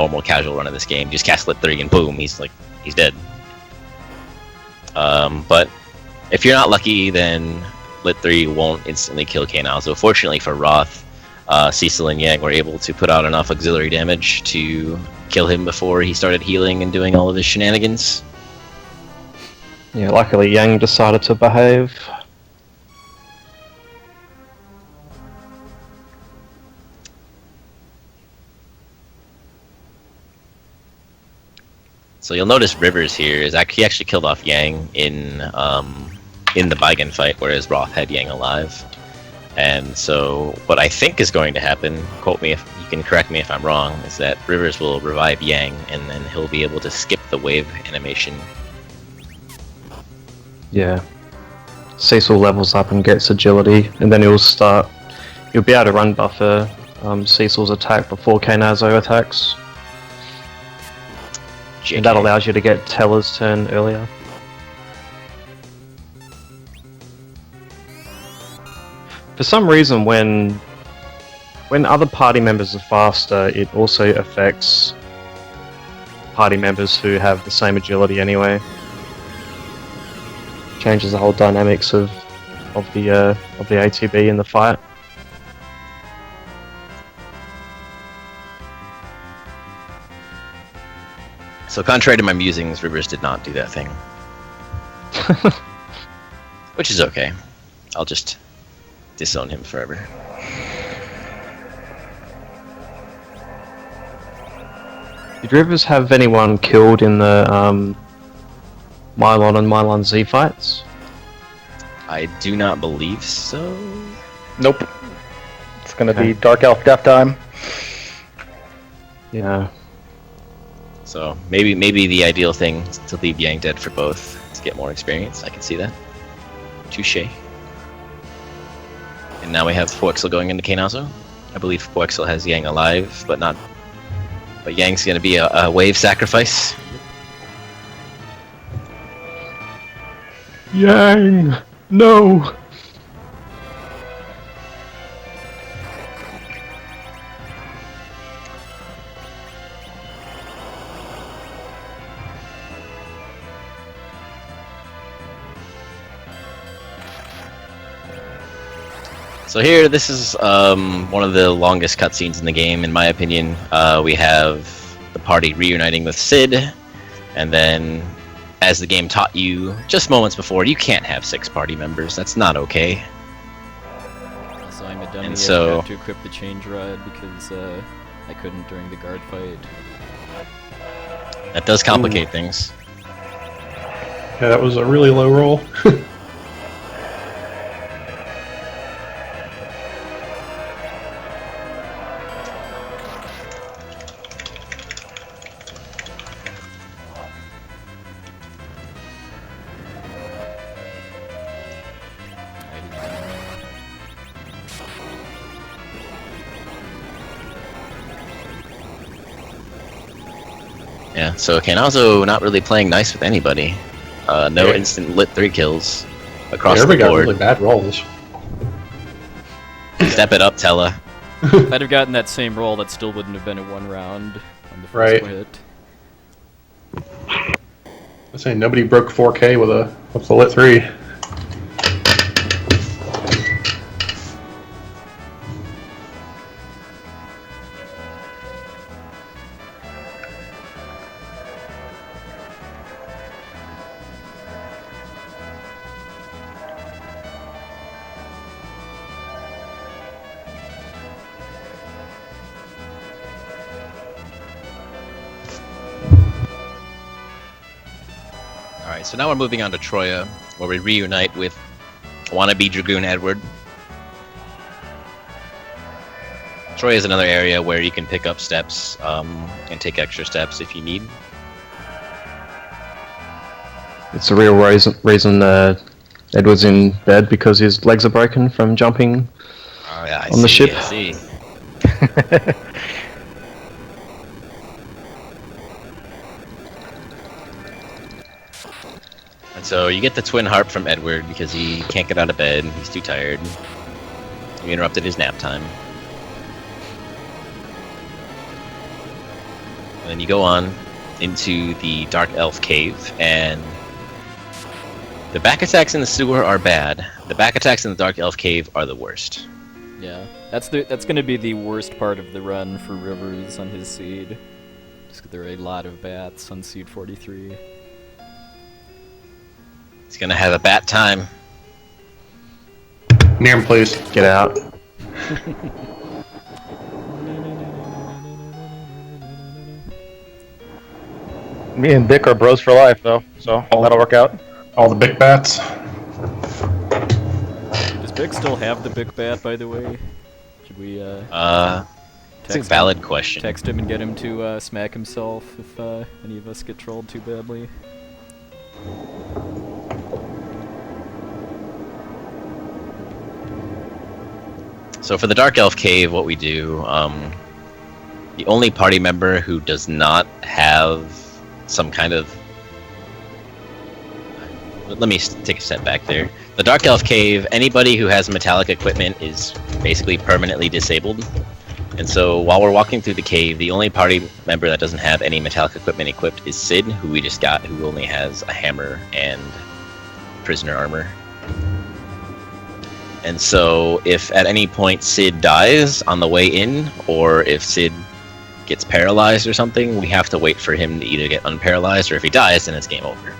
normal casual run of this game. Just cast Lit 3 and boom, he's dead. But if you're not lucky, then Lit 3 won't instantly kill Kanao. So fortunately for Roth, Cecil and Yang were able to put out enough auxiliary damage to kill him before he started healing and doing all of his shenanigans. Yeah, luckily Yang decided to behave. So you'll notice Rivers here is he actually killed off Yang in the Baigan fight, whereas Roth had Yang alive. And so what I think is going to happen, quote me if you can correct me if I'm wrong, is that Rivers will revive Yang and then he'll be able to skip the wave animation. Yeah. Cecil levels up and gets agility, and then he'll be able to run buffer Cecil's attack before Knazo attacks. JK. And that allows you to get Teller's turn earlier. For some reason, when other party members are faster, it also affects party members who have the same agility anyway. Changes the whole dynamics of the ATB in the fight. So contrary to my musings, Rivers did not do that thing. Which is okay. I'll just disown him forever. Did Rivers have anyone killed in the Mylon and Mylon Z fights? I do not believe so. Nope. It's gonna be Dark Elf Death Time. Yeah. So maybe the ideal thing is to leave Yang dead for both to get more experience. I can see that. Touché. And now we have puwexil going into Knazo. I believe puwexil has Yang alive, but Yang's gonna be a wave sacrifice. Yang! No! So here, this is one of the longest cutscenes in the game, in my opinion. We have the party reuniting with Sid, and then, as the game taught you just moments before, you can't have 6 party members. That's not okay. Also, I'm a dummy. And so, I have to equip the change rod because I couldn't during the guard fight. That does complicate things. Yeah, that was a really low roll. Yeah, so Knazo not really playing nice with anybody. No Yeah. instant lit 3 kills across Everybody the got board. really bad rolls. Step it up, Tella. If I'd have gotten that same roll, that still wouldn't have been a 1 round on the first Right. hit. I'm saying nobody broke 4K with a lit 3. Alright, so now we're moving on to Troya, where we reunite with wannabe Dragoon Edward. Troya is another area where you can pick up steps and take extra steps if you need. It's a real reason Edward's in bed, because his legs are broken from jumping Oh, yeah, on the ship. I see. And so you get the twin harp from Edward because he can't get out of bed, he's too tired. You interrupted his nap time. And then you go on into the Dark Elf Cave, and the back attacks in the sewer are bad. The back attacks in the Dark Elf Cave are the worst. Yeah, that's gonna be the worst part of the run for Rivers on his seed. Just 'cause there are a lot of bats on seed 43. He's gonna have a bat time. Near him, please. Get out. Me and Vic are bros for life, though, so that'll work out. All the big bats. Does Big still have the big bat, by the way? Should we It's a text valid question. text him and get him to smack himself if any of us get trolled too badly? So for the Dark Elf Cave, what we do, the only party member who does not have some kind of... Let me take a step back there. The Dark Elf Cave, anybody who has metallic equipment is basically permanently disabled. And so while we're walking through the cave, the only party member that doesn't have any metallic equipment equipped is Sid, who we just got, who only has a hammer and prisoner armor. And so if at any point Sid dies on the way in, or if Sid gets paralyzed or something, we have to wait for him to either get unparalyzed, or if he dies, then it's game over.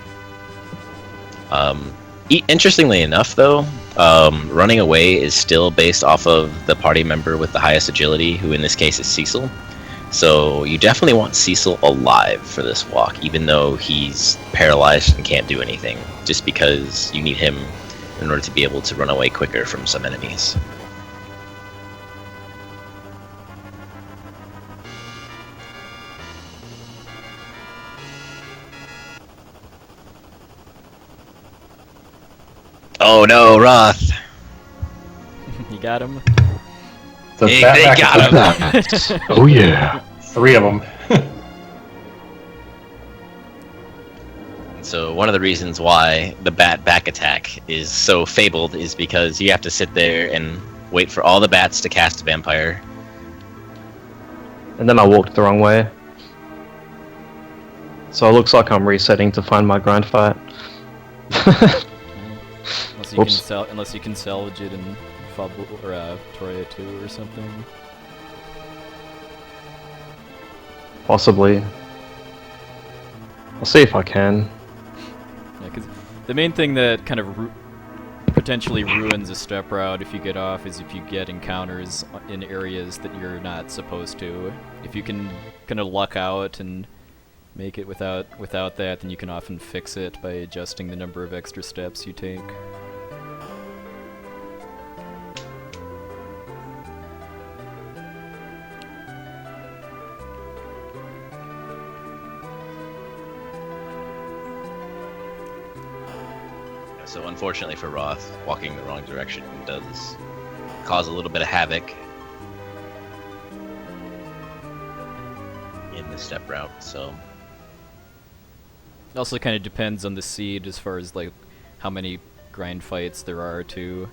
Interestingly enough, though, running away is still based off of the party member with the highest agility, who in this case is Cecil. So you definitely want Cecil alive for this walk, even though he's paralyzed and can't do anything, just because you need him in order to be able to run away quicker from some enemies. Oh no, Roth! You got him? The They bat got attack- him! Oh yeah. 3 of them. So one of the reasons why the bat back attack is so fabled is because you have to sit there and wait for all the bats to cast a vampire. And then I walked the wrong way. So it looks like I'm resetting to find my grind fight. Unless you can salvage it in Fable or Troya 2 or something. Possibly. I'll see if I can. Yeah, because the main thing that kind of potentially ruins a step route if you get off is if you get encounters in areas that you're not supposed to. If you can kind of luck out and make it without that, then you can often fix it by adjusting the number of extra steps you take. So unfortunately for Roth, walking the wrong direction does cause a little bit of havoc in the step route, so... It also kind of depends on the seed as far as like how many grind fights there are too.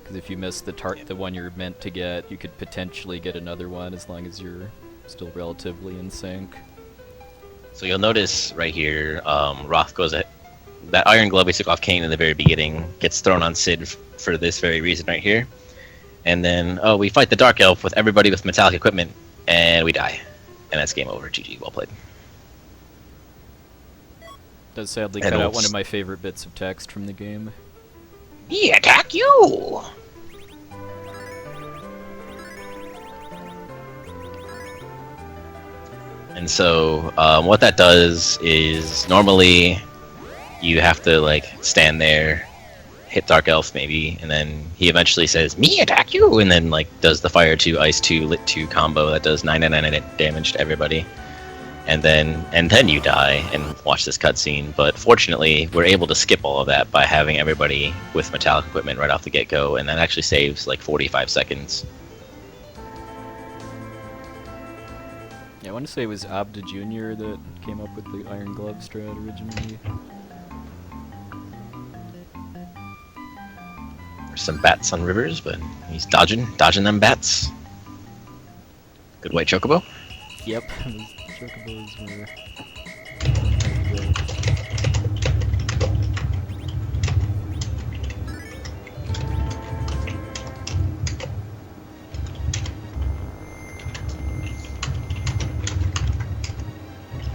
Because if you miss the one you're meant to get, you could potentially get another one as long as you're still relatively in sync. So you'll notice right here, Roth goes at that iron glove we took off Kane in the very beginning gets thrown on Sid for this very reason right here. And then, we fight the Dark Elf with everybody with metallic equipment, and we die. And that's game over. GG, well played. Does sadly And cut out also- one of my favorite bits of text from the game. He attack you! And so, what that does is normally you have to like stand there, hit Dark Elf maybe, and then he eventually says, "Me attack you!" and then like does the Fire 2, Ice 2, Lit 2 combo that does 999 damage to everybody. And then you die and watch this cutscene. But fortunately, we're able to skip all of that by having everybody with metallic equipment right off the get-go, and that actually saves like 45 seconds. Yeah, I want to say it was Abda Jr. that came up with the Iron Glove strat originally. There's some bats on Rivers, but he's dodging them bats. Good white chocobo. Yep. chocobos were.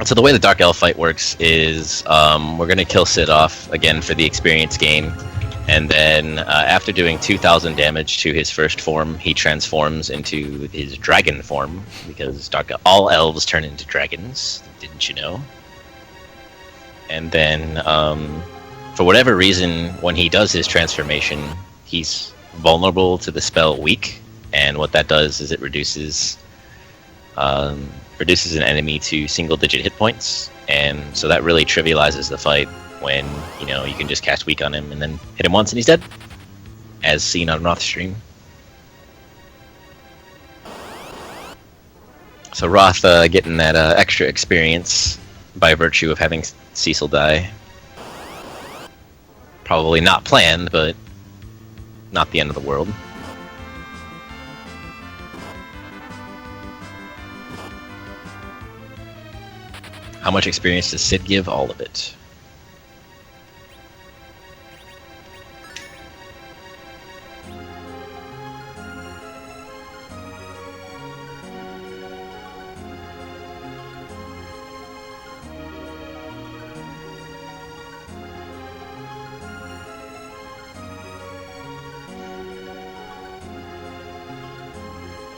So the way the Dark Elf fight works is we're going to kill Sid off again for the experience gain, and then after doing 2,000 damage to his first form, he transforms into his dragon form, because all elves turn into dragons, didn't you know? And then, for whatever reason, when he does his transformation, he's vulnerable to the spell Weak, and what that does is it reduces an enemy to single-digit hit points, and so that really trivializes the fight when, you know, you can just cast Weak on him and then hit him once and he's dead, as seen on Roth's stream. So Roth getting that extra experience by virtue of having Cecil die. Probably not planned, but not the end of the world. How much experience does Sid give? All of it.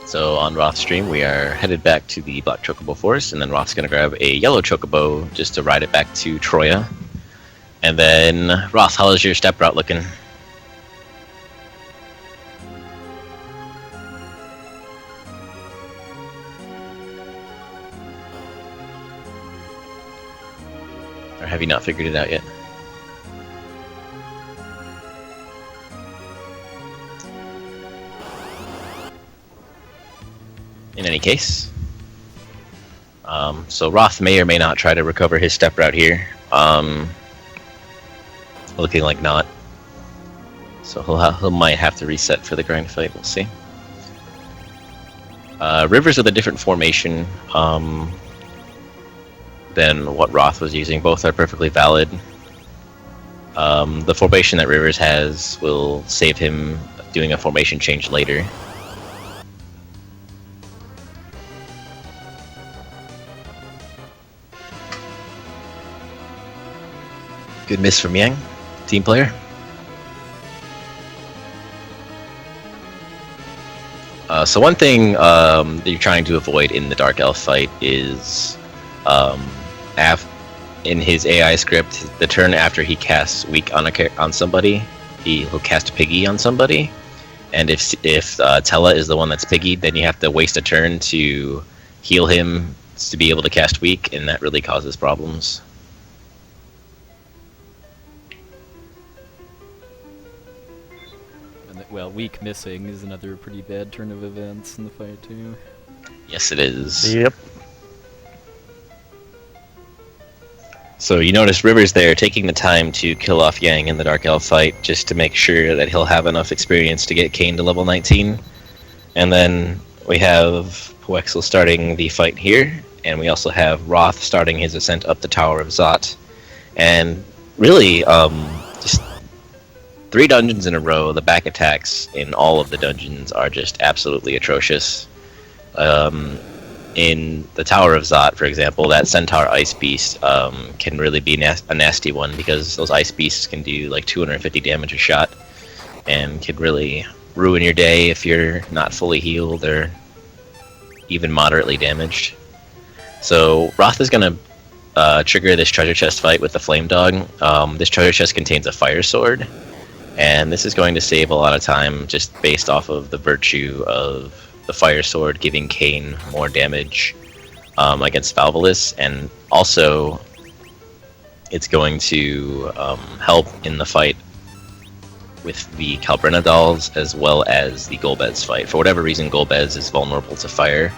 So on Roth's stream, we are headed back to the Black Chocobo Forest, and then Roth's going to grab a yellow Chocobo just to ride it back to Troya. And then, Roth, how is your step route looking? Or have you not figured it out yet? In any case, so Roth may or may not try to recover his step route here. Looking like not. So he might have to reset for the grind fight. We'll see. Rivers with a different formation than what Roth was using. Both are perfectly valid. The formation that Rivers has will save him doing a formation change later. Good miss from Yang, team player. So one thing that you're trying to avoid in the Dark Elf fight is, in his AI script, the turn after he casts Weak on somebody, he'll cast Piggy on somebody, and if Tella is the one that's Piggy, then you have to waste a turn to heal him to be able to cast Weak, and that really causes problems. Well, Weak missing is another pretty bad turn of events in the fight, too. Yes, it is. Yep. So you notice Rivers there taking the time to kill off Yang in the Dark Elf fight just to make sure that he'll have enough experience to get Kane to level 19. And then we have puwexil starting the fight here, and we also have Roth starting his ascent up the Tower of Zot. And really, just 3 dungeons in a row, the back attacks in all of the dungeons are just absolutely atrocious. In the Tower of Zot, for example, that Centaur Ice Beast can really be a nasty one, because those Ice Beasts can do like 250 damage a shot, and can really ruin your day if you're not fully healed or even moderately damaged. So Roth is going to trigger this treasure chest fight with the Flame Dog. This treasure chest contains a fire sword, and this is going to save a lot of time just based off of the virtue of the fire sword giving Kane more damage against Valvalis, and also it's going to help in the fight with the Calbrina dolls as well as the Golbez fight. For whatever reason, Golbez is vulnerable to fire,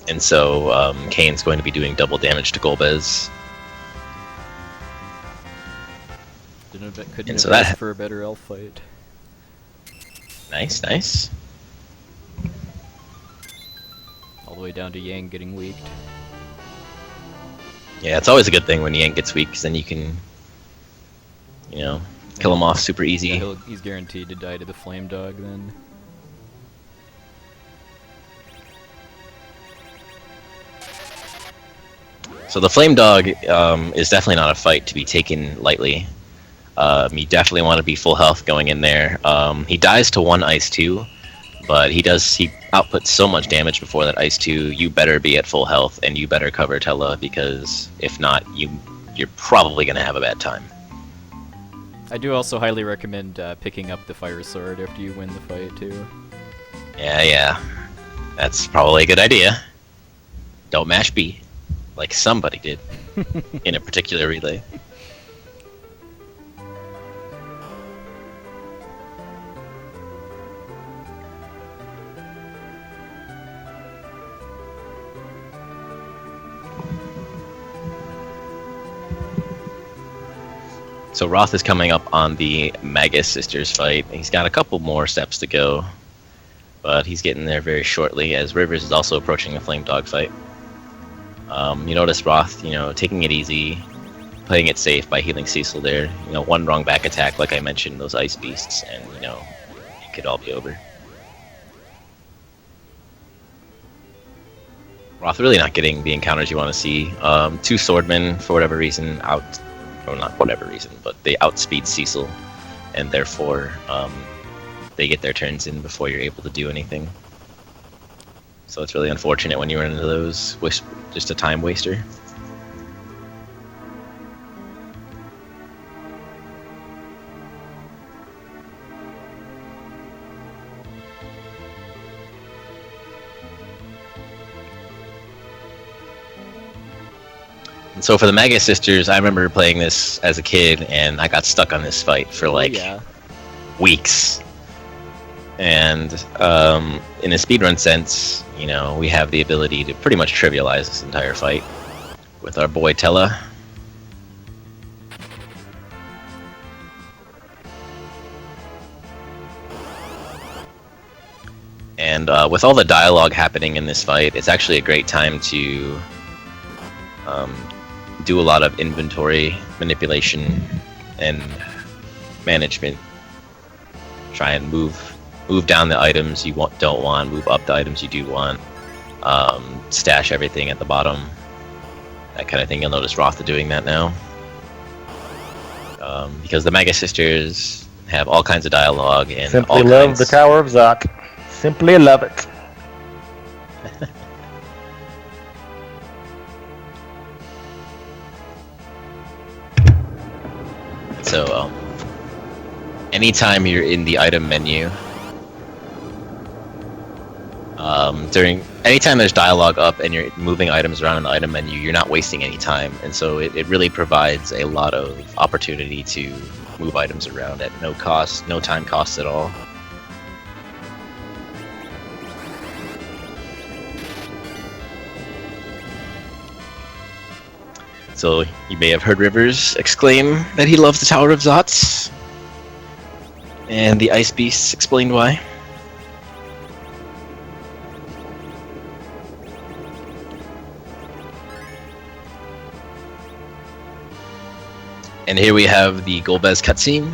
and so Kane's going to be doing double damage to Golbez. Couldn't have asked for a better elf fight. Nice, nice. All the way down to Yang getting weaked. Yeah, it's always a good thing when Yang gets weak, 'cause then you can, you know, kill him off super easy. Yeah, he's guaranteed to die to the flame dog then. So the flame dog is definitely not a fight to be taken lightly. You definitely want to be full health going in there. He dies to 1 Ice 2, but he outputs so much damage before that Ice 2, you better be at full health, and you better cover Tella, because if not, you're probably going to have a bad time. I do also highly recommend picking up the fire sword after you win the fight too. Yeah. That's probably a good idea. Don't mash B, like somebody did in a particular relay. So Roth is coming up on the Magus Sisters fight. He's got a couple more steps to go, but he's getting there very shortly, as Rivers is also approaching the Flame Dog fight. You notice Roth, taking it easy, playing it safe by healing Cecil there. One wrong back attack, like I mentioned, those Ice Beasts, and, it could all be over. Roth really not getting the encounters you want to see. 2 Swordmen, for whatever reason, or not whatever reason, but they outspeed Cecil, and therefore they get their turns in before you're able to do anything. So it's really unfortunate when you run into those, just a time waster. And so for the Magus Sisters, I remember playing this as a kid, and I got stuck on this fight for weeks. And in a speedrun sense, we have the ability to pretty much trivialize this entire fight with our boy Tella. And with all the dialogue happening in this fight, it's actually a great time to do a lot of inventory manipulation and management. Try and move down the items you don't want, move up the items you do want, stash everything at the bottom, that kind of thing. You'll notice Roth doing that now. Because the Magus Sisters have all kinds of dialogue and Simply love the Tower of Zot. Simply love it. So, anytime you're in the item menu, anytime there's dialogue up and you're moving items around in the item menu, you're not wasting any time, and so it really provides a lot of opportunity to move items around at no cost, no time cost at all. So you may have heard Rivers exclaim that he loves the Tower of Zots, and the Ice Beasts explained why. And here we have the Golbez cutscene.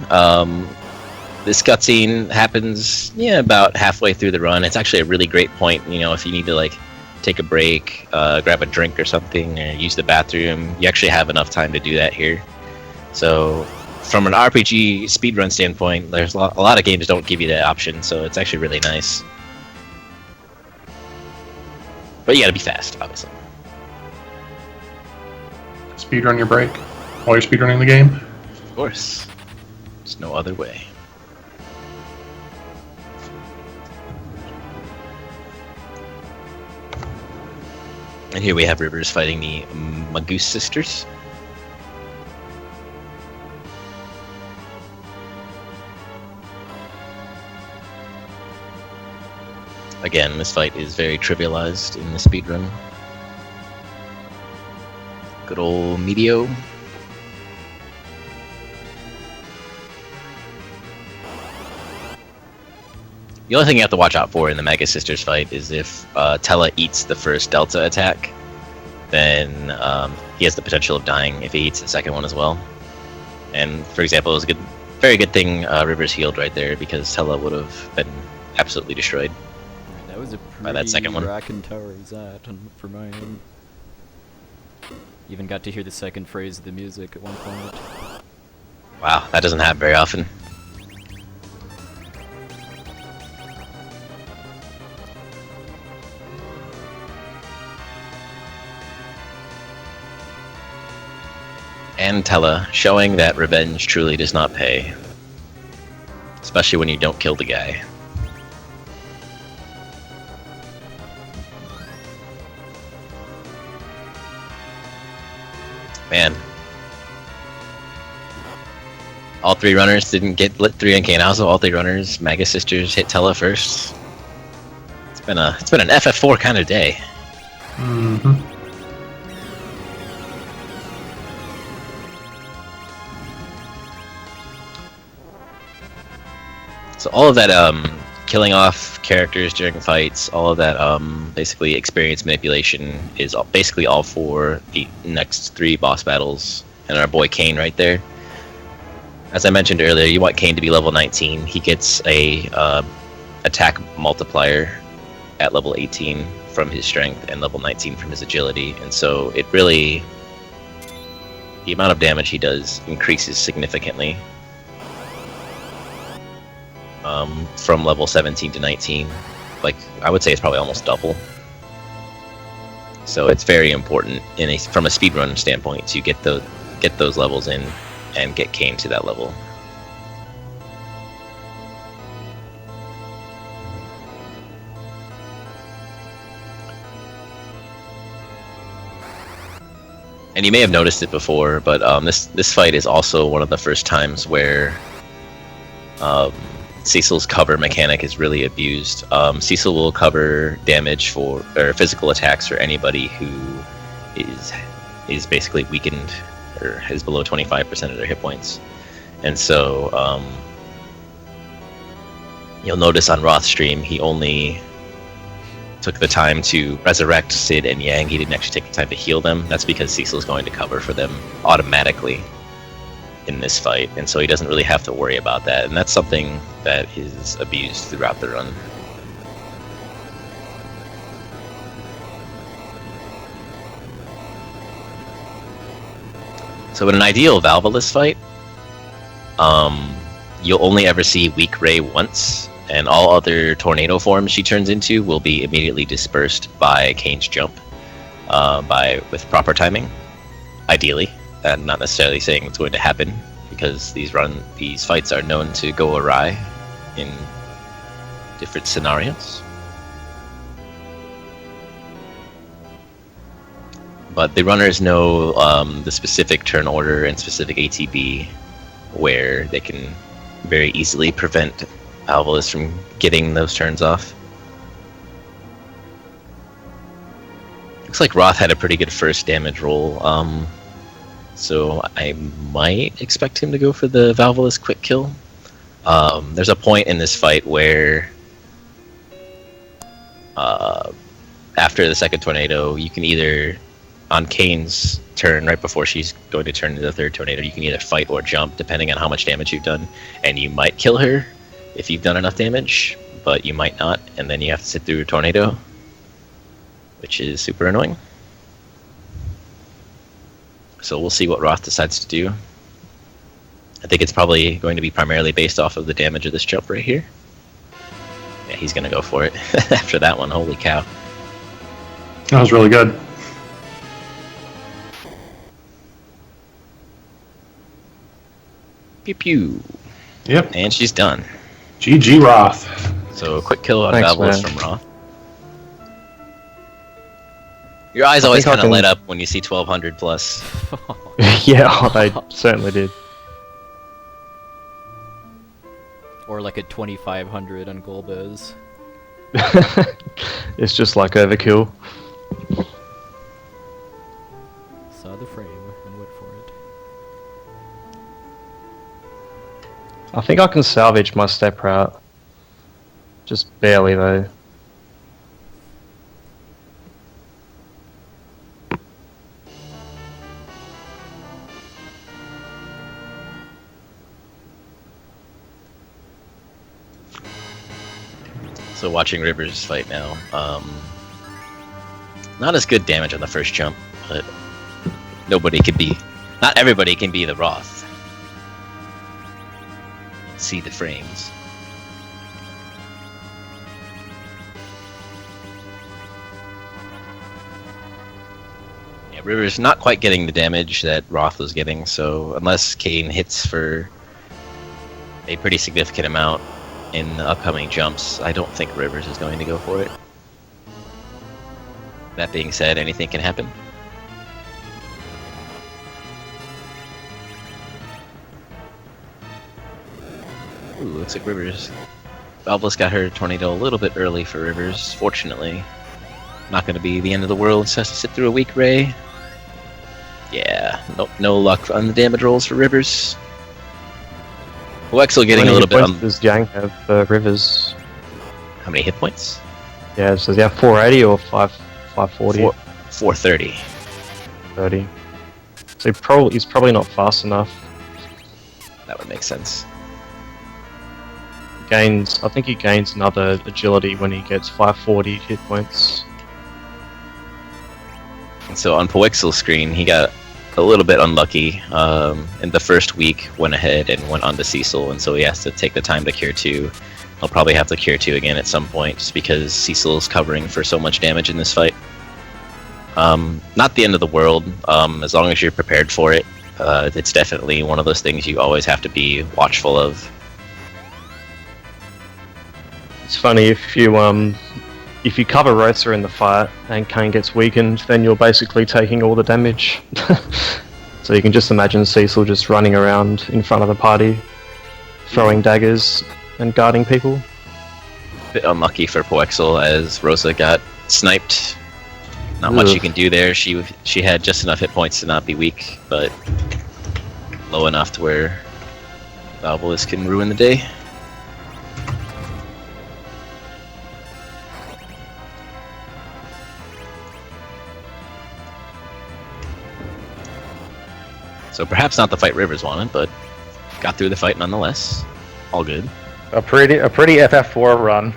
This cutscene happens, about halfway through the run. It's actually a really great point, if you need to take a break, grab a drink or something, or use the bathroom. You actually have enough time to do that here. So, from an RPG speedrun standpoint, there's a lot of games don't give you that option, so it's actually really nice. But you gotta be fast, obviously. Speedrun your break while you're speedrunning the game. Of course. There's no other way. And here we have Rivers fighting the Magus Sisters. Again, this fight is very trivialized in the speedrun. Good old Medio. The only thing you have to watch out for in the Mega Sisters fight is if Tella eats the first Delta attack, then he has the potential of dying if he eats the second one as well. And for example, it was a very good thing Rivers healed right there, because Tella would have been absolutely destroyed. That was a By that second one. rockin' tower is that for mine. Even got to hear the second phrase of the music at one point. Wow, that doesn't happen very often. And Tella, showing that revenge truly does not pay. Especially when you don't kill the guy. Man. All three runners didn't get lit 3 on Kane. Also, all three runners, Mega Sisters, hit Tella first. It's been an FF4 kind of day. Mm-hmm. So all of that killing off characters during fights, all of that basically experience manipulation is basically all for the next 3 boss battles, and our boy Kane right there. As I mentioned earlier, you want Kane to be level 19. He gets a attack multiplier at level 18 from his strength and level 19 from his agility, and so it really, the amount of damage he does increases significantly. From level 17 to 19, like I would say it's probably almost double. So it's very important from a speedrun standpoint to get those levels in and get Kane to that level. And you may have noticed it before, but this fight is also one of the first times where Cecil's cover mechanic is really abused. Cecil will cover damage or physical attacks for anybody who is basically weakened or is below 25% of their hit points. And so you'll notice on Roth's stream, he only took the time to resurrect Sid and Yang. He didn't actually take the time to heal them. That's because Cecil's going to cover for them automatically in this fight, and so he doesn't really have to worry about that, and that's something that is abused throughout the run. So in an ideal Valvolus fight, you'll only ever see Weak Ray once, and all other tornado forms she turns into will be immediately dispersed by Kane's jump, with proper timing, ideally. And not necessarily saying it's going to happen, because these fights are known to go awry in different scenarios. But the runners know the specific turn order and specific ATB where they can very easily prevent Valvolus from getting those turns off. Looks like Roth had a pretty good first damage roll. So I might expect him to go for the Valvolus quick kill. There's a point in this fight where after the second tornado, you can either, on Kane's turn, right before she's going to turn into the third tornado, you can either fight or jump, depending on how much damage you've done. And you might kill her if you've done enough damage, but you might not, and then you have to sit through a tornado, which is super annoying. So we'll see what Roth decides to do. I think it's probably going to be primarily based off of the damage of this jump right here. Yeah, he's going to go for it after that one. Holy cow. That was really good. Pew pew. Yep. And she's done. GG Roth. So a quick kill on Thanks, Valvolus man. from Roth. Your eyes always kind of light up when you see 1200 plus. Yeah, they certainly did. Or like a 2500 on Golbez. It's just like overkill. Saw the frame and went for it. I think I can salvage my step route. Just barely though. So watching Rivers fight now, not as good damage on the first jump, but not everybody can be the Roth. See the frames. Yeah, Rivers not quite getting the damage that Roth was getting, so unless Kane hits for a pretty significant amount in the upcoming jumps, I don't think Rivers is going to go for it. That being said, anything can happen. Ooh, looks like Rivers. Valveless got her tornado a little bit early for Rivers. Fortunately, not going to be the end of the world. Just has to sit through a weak ray. Yeah, no luck on the damage rolls for Rivers. Puwexil getting a little bit. Does Yang have Rivers? How many hit points? Yeah, so does he have 480 or 540? 430. 30. So he's probably not fast enough. That would make sense. I think he gains another agility when he gets 540 hit points. And so on Puwexil's screen, he got a little bit unlucky. In the first week, went ahead and went on to Cecil, and so he has to take the time to cure 2. He'll probably have to cure 2 again at some point, just because Cecil's covering for so much damage in this fight. Not the end of the world, as long as you're prepared for it. It's definitely one of those things you always have to be watchful of. It's funny if you cover Rosa in the fight and Kane gets weakened, then you're basically taking all the damage. So you can just imagine Cecil just running around in front of the party, throwing daggers and guarding people. Bit unlucky for Puwexil as Rosa got sniped. Not much you can do there. She had just enough hit points to not be weak, but low enough to where Valveless can ruin the day. So perhaps not the fight Rivers wanted, but got through the fight nonetheless. All good. A pretty FF4 run.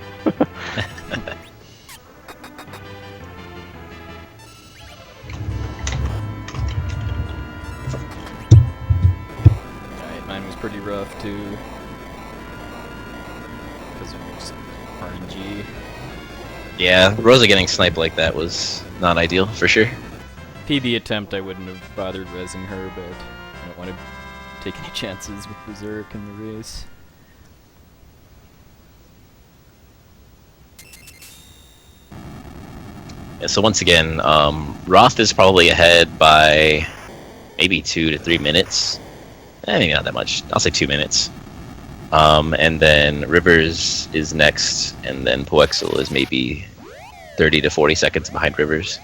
Alright, mine was pretty rough too. Because of just RNG. Yeah, Rosa getting sniped like that was not ideal, for sure. PB attempt, I wouldn't have bothered rezzing her, but I don't want to take any chances with Berserk in the race. Yeah, so once again, Roth is probably ahead by maybe 2 to 3 minutes. Maybe not that much. I'll say 2 minutes. And then Rivers is next, and then Puwexil is maybe 30 to 40 seconds behind Rivers.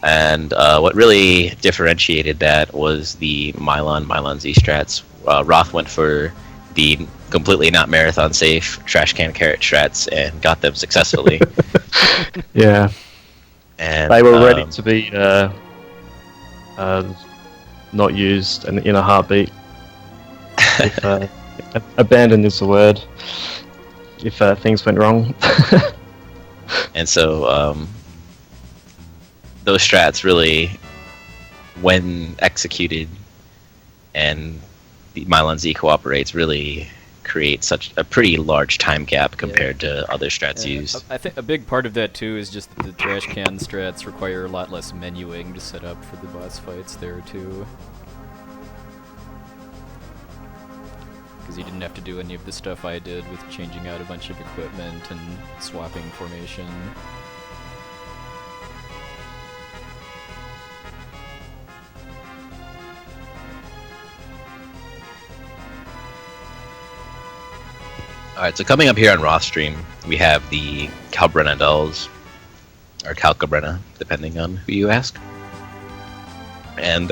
And what really differentiated that was the Mylon Z strats. Roth went for the completely not marathon safe trash can carrot strats and got them successfully. Yeah. And They were ready to be not used and in a heartbeat. If, abandoned is the word. If things went wrong. And so those strats really, when executed and the Mylon Z cooperates, really create such a pretty large time gap compared to other strats used. I think a big part of that too is just that the trash can strats require a lot less menuing to set up for the boss fights there too. Because you didn't have to do any of the stuff I did with changing out a bunch of equipment and swapping formation. Alright, so coming up here on Roth Stream, we have the Kalbrenna dolls, or Kalkabrenna, depending on who you ask. And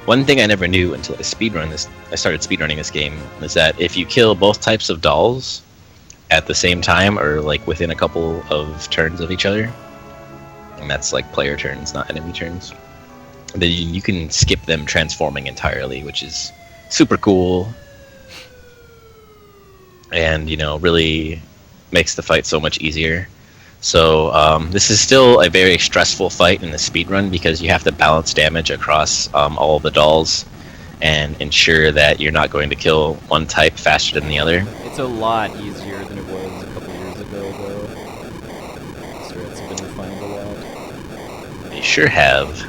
one thing I never knew until I started speedrunning this game, is that if you kill both types of dolls at the same time or like within a couple of turns of each other, and that's like player turns, not enemy turns, then you can skip them transforming entirely, which is super cool, and really makes the fight so much easier. So this is still a very stressful fight in the speedrun because you have to balance damage across all of the dolls and ensure that you're not going to kill one type faster than the other. It's a lot easier than it was a couple years ago, though. Strats have been refined a lot. They sure have.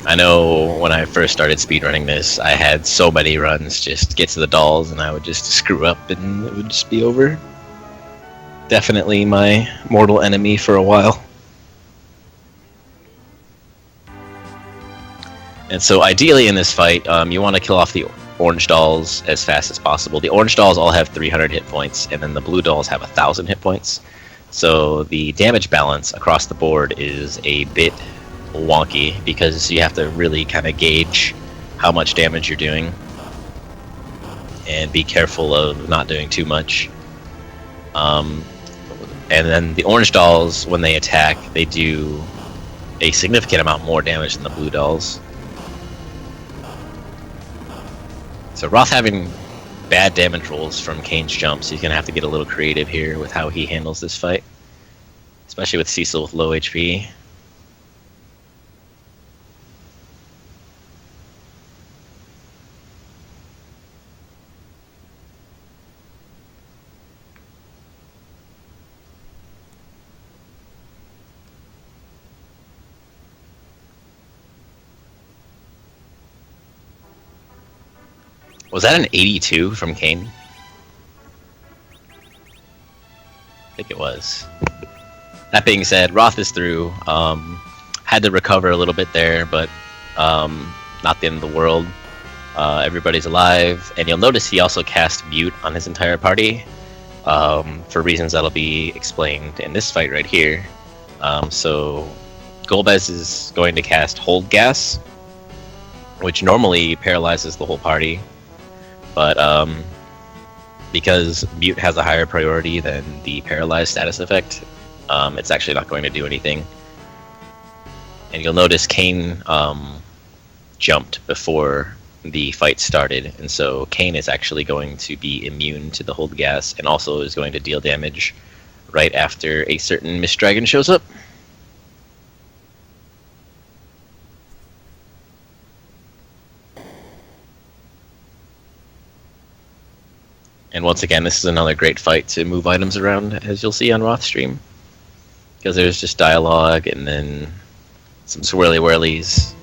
I know when I first started speedrunning this, I had so many runs just get to the dolls and I would just screw up and it would just be over. Definitely my mortal enemy for a while. And so ideally in this fight, you want to kill off the orange dolls as fast as possible. The orange dolls all have 300 hit points, and then the blue dolls have 1,000 hit points. So the damage balance across the board is a bit wonky because you have to really kind of gauge how much damage you're doing and be careful of not doing too much. And then the orange dolls, when they attack, they do a significant amount more damage than the blue dolls. So Roth having bad damage rolls from Kane's jumps, he's going to have to get a little creative here with how he handles this fight. Especially with Cecil with low HP. Was that an 82 from Kane? I think it was. That being said, Roth is through. Had to recover a little bit there, but not the end of the world. Everybody's alive, and you'll notice he also cast Mute on his entire party for reasons that'll be explained in this fight right here. So Golbez is going to cast Hold Gas, which normally paralyzes the whole party. But because Mute has a higher priority than the Paralyzed status effect, it's actually not going to do anything. And you'll notice Kane jumped before the fight started, and so Kane is actually going to be immune to the Hold Gas, and also is going to deal damage right after a certain Mist Dragon shows up. And once again, this is another great fight to move items around, as you'll see on Roth's stream. Because there's just dialogue and then some swirly whirlies.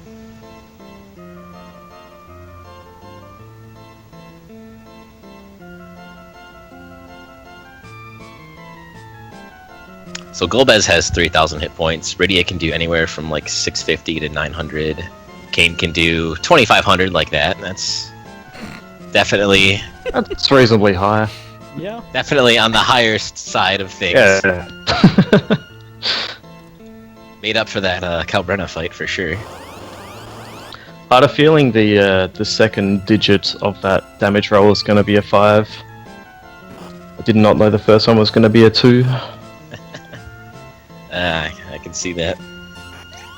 So Golbez has 3,000 hit points. Rydia can do anywhere from like 650 to 900. Kane can do 2,500 like that. That's definitely... That's reasonably high. Yeah. Definitely on the higher side of things. Yeah. Made up for that Calbrenna fight for sure. I had a feeling the second digit of that damage roll is going to be a 5. I did not know the first one was going to be a 2. I can see that.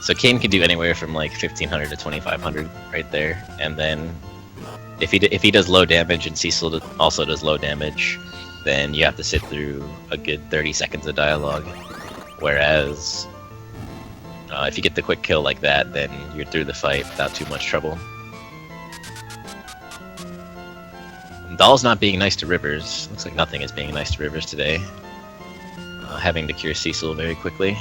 So Kane can do anywhere from like 1,500 to 2,500 right there, and then if he does low damage and Cecil also does low damage, then you have to sit through a good 30 seconds of dialogue. Whereas if you get the quick kill like that, then you're through the fight without too much trouble. Doll's not being nice to Rivers. Looks like nothing is being nice to Rivers today. Having to cure Cecil very quickly.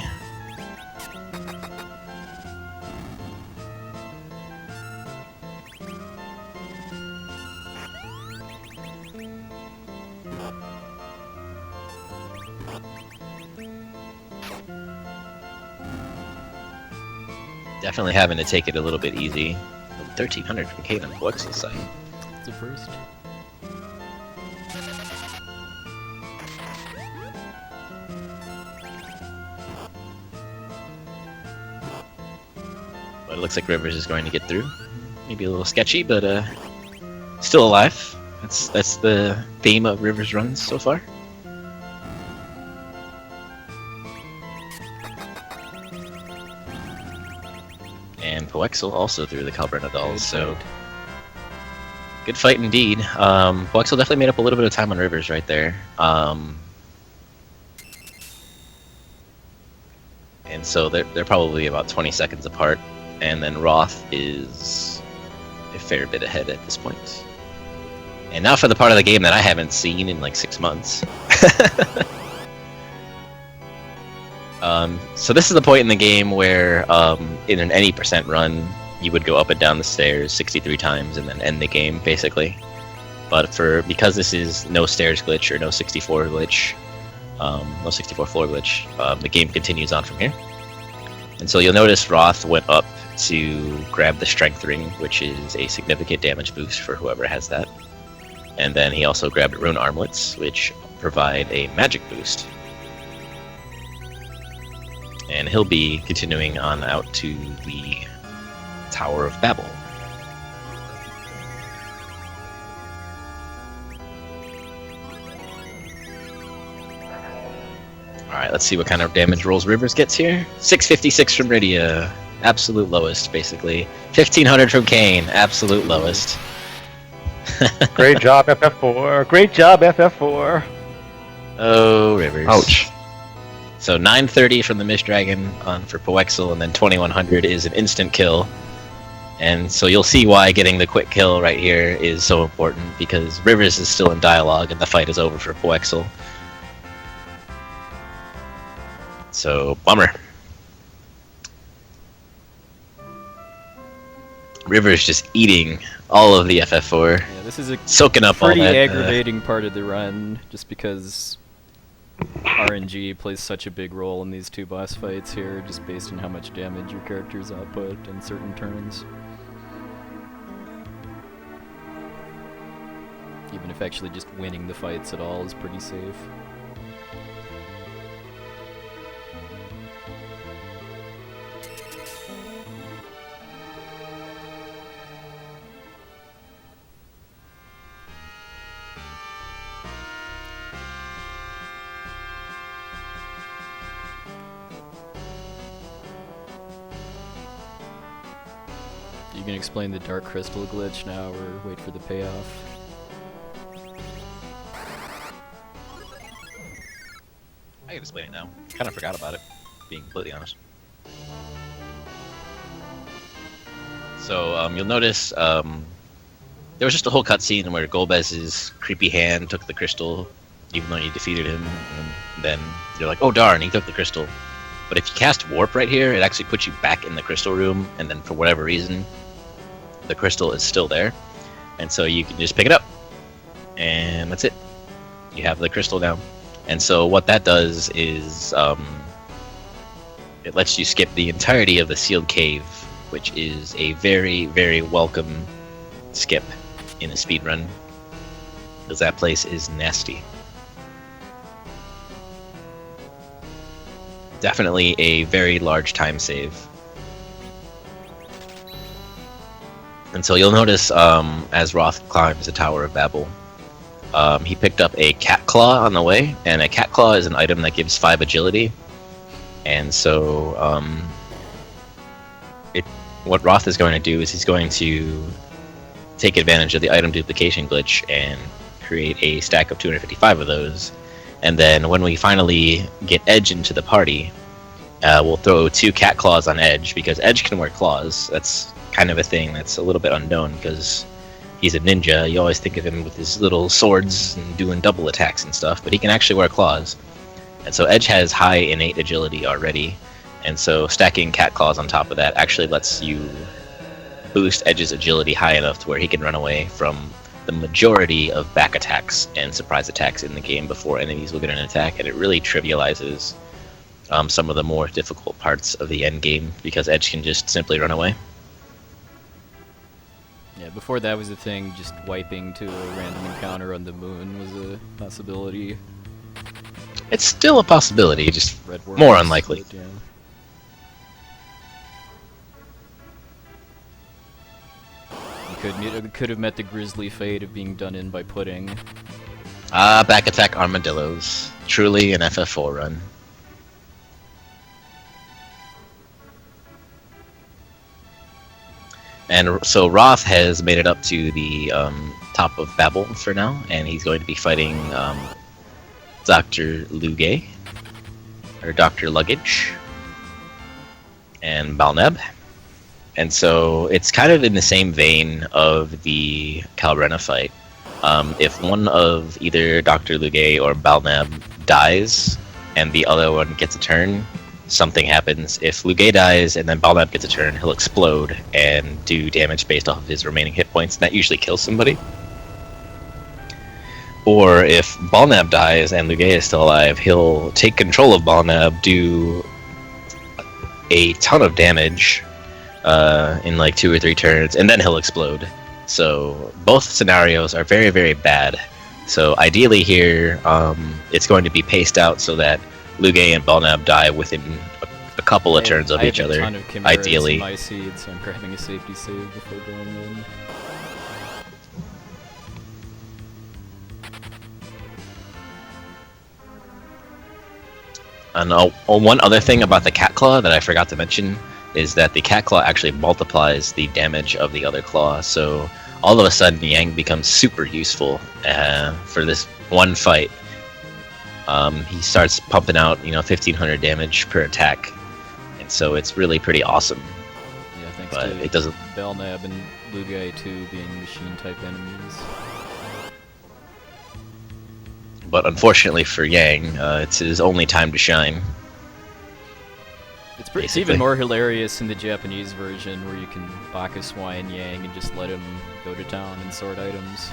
Definitely having to take it a little bit easy. 1,300 from Kate on puwexil side. It's a first. But it looks like Rivers is going to get through. Maybe a little sketchy, but still alive. That's the theme of Rivers runs so far. And puwexil also threw the Calbrenadol, Good so fight. good fight indeed. Puwexil definitely made up a little bit of time on Rivers right there. And so they're probably about 20 seconds apart, and then Roth is a fair bit ahead at this point. And now for the part of the game that I haven't seen in like 6 months. So this is the point in the game where in an any percent run, you would go up and down the stairs 63 times and then end the game, basically. But because this is no stairs glitch or no 64 glitch, no 64 floor glitch, the game continues on from here. And so you'll notice Roth went up to grab the Strength Ring, which is a significant damage boost for whoever has that. And then he also grabbed Rune Armlets, which provide a magic boost. And he'll be continuing on out to the Tower of Babel. Alright, let's see what kind of damage rolls Rivers gets here. 656 from Rydia, absolute lowest, basically. 1500 from Kane, absolute lowest. Great job, FF4. Great job, FF4. Oh, Rivers. Ouch. So 930 from the Mist Dragon on for puwexil, and then 2100 is an instant kill. And so you'll see why getting the quick kill right here is so important, because Rivers is still in dialogue and the fight is over for puwexil. So, bummer. Rivers just eating all of the FF4, Yeah, this is a soaking up all pretty that. aggravating part of the run, just because RNG plays such a big role in these two boss fights here, just based on how much damage your characters output in certain turns. Even if actually just winning the fights at all is pretty safe. You can explain the Dark Crystal glitch now, or wait for the payoff? I can explain it now. Kind of forgot about it, being completely honest. So you'll notice there was just a whole cutscene where Golbez's creepy hand took the crystal, even though you defeated him, and then you're like, oh darn, he took the crystal. But if you cast Warp right here, it actually puts you back in the crystal room, and then for whatever reason, the crystal is still there. And so you can just pick it up, and that's it. You have the crystal now. And so what that does is it lets you skip the entirety of the sealed cave, which is a very, very welcome skip in a speedrun, because that place is nasty. Definitely a very large time save. And so you'll notice as Roth climbs the Tower of Babel, he picked up a cat claw on the way, and a cat claw is an item that gives 5 agility. And so what Roth is going to do is he's going to take advantage of the item duplication glitch and create a stack of 255 of those. And then when we finally get Edge into the party, we'll throw 2 cat claws on Edge, because Edge can wear claws. That's kind of a thing that's a little bit unknown, because he's a ninja. You always think of him with his little swords and doing double attacks and stuff, but he can actually wear claws. And so Edge has high innate agility already, and so stacking cat claws on top of that actually lets you boost Edge's agility high enough to where he can run away from the majority of back attacks and surprise attacks in the game before enemies will get an attack, and it really trivializes some of the more difficult parts of the end game, because Edge can just simply run away. Yeah, before that was a thing, just wiping to a random encounter on the moon was a possibility. It's still a possibility, just Red more Worms, unlikely. but, yeah. You could have met the grisly fate of being done in by pudding. Back attack armadillos. Truly an FF4 run. And so Roth has made it up to the top of Babel for now, and he's going to be fighting Dr. Lugay, or Dr. Luggage, and Balneb. And so it's kind of in the same vein of the Calrena fight. If one of either Dr. Lugay or Balneb dies, and the other one gets a turn, something happens. If Lugay dies and then Balnab gets a turn, he'll explode and do damage based off of his remaining hit points, and that usually kills somebody. Or if Balnab dies and Lugay is still alive, he'll take control of Balnab, do a ton of damage in like 2 or 3 turns, and then he'll explode. So both scenarios are very, very bad. So ideally here, it's going to be paced out so that Lugay and Balnab die within a couple of turns of each other. I have a ton of chimeras ideally. in my seed, so I'm grabbing a safety save before going in. And one other thing about the Cat Claw that I forgot to mention is that the Cat Claw actually multiplies the damage of the other claw. So all of a sudden, Yang becomes super useful for this one fight. He starts pumping out, 1,500 damage per attack, and so it's really pretty awesome. Yeah, thanks But to it doesn't. Belnab and Lugay too being machine-type enemies. But unfortunately for Yang, it's his only time to shine. It's Basically. even more hilarious in the Japanese version, where you can Baka Swine Yang and just let him go to town and sort items.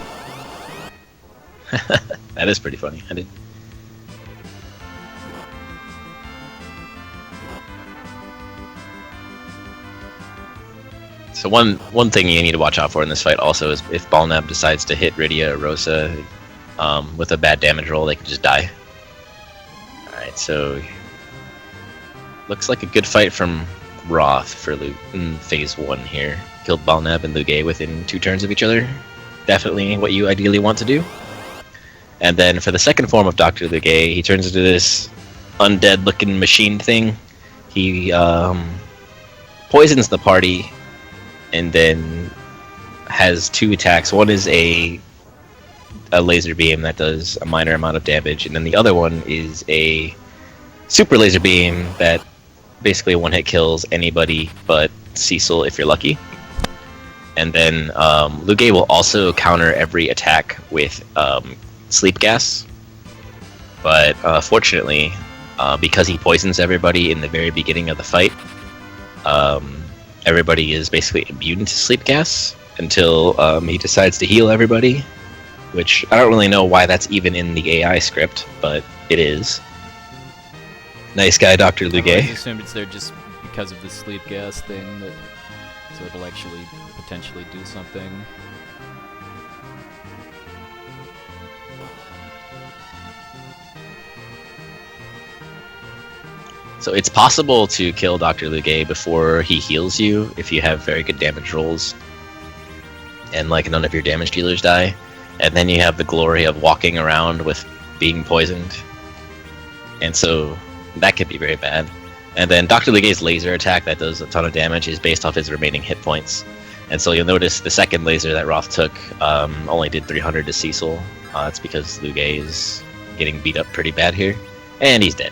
That is pretty funny. I did. So one thing you need to watch out for in this fight also is if Balnab decides to hit Rydia or Rosa with a bad damage roll, they can just die. Alright, so looks like a good fight from Roth for phase 1 here. Killed Balnab and Lugay within 2 turns of each other. Definitely what you ideally want to do. And then for the second form of Dr. Lugay, he turns into this undead looking machine thing. He poisons the party and then has 2 attacks. One is a laser beam that does a minor amount of damage, and then the other one is a super laser beam that basically one-hit kills anybody but Cecil if you're lucky. And then Lugay will also counter every attack with sleep gas. But fortunately, because he poisons everybody in the very beginning of the fight, everybody is basically immune to sleep gas until he decides to heal everybody, which I don't really know why that's even in the AI script, but it is. Nice guy, Dr. I Lugay. assumed it's there just because of the sleep gas thing, so it'll actually potentially do something. So it's possible to kill Dr. Lugay before he heals you if you have very good damage rolls and like none of your damage dealers die, and then you have the glory of walking around with being poisoned, and so that could be very bad. And then Dr. Lugay's laser attack that does a ton of damage is based off his remaining hit points, and so you'll notice the second laser that Roth took only did 300 to Cecil. It's because Lugay is getting beat up pretty bad here, and he's dead.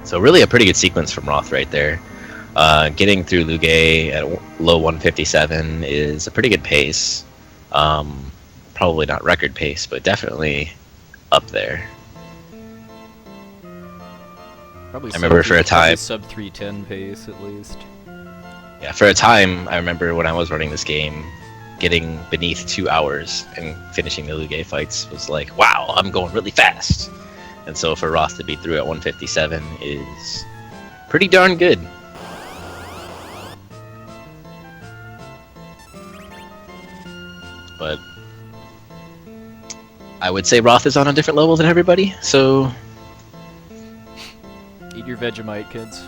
So really a pretty good sequence from Roth right there. Getting through Lugay at low 157 is a pretty good pace. Probably not record pace, but definitely up there. Probably I remember for a time. sub 310 pace at least. Yeah, for a time, I remember when I was running this game, getting beneath 2 hours and finishing the Lugay fights was like, wow, I'm going really fast. And so for Roth to be through at 157 is pretty darn good. But I would say Roth is on a different level than everybody, so Eat your Vegemite, kids.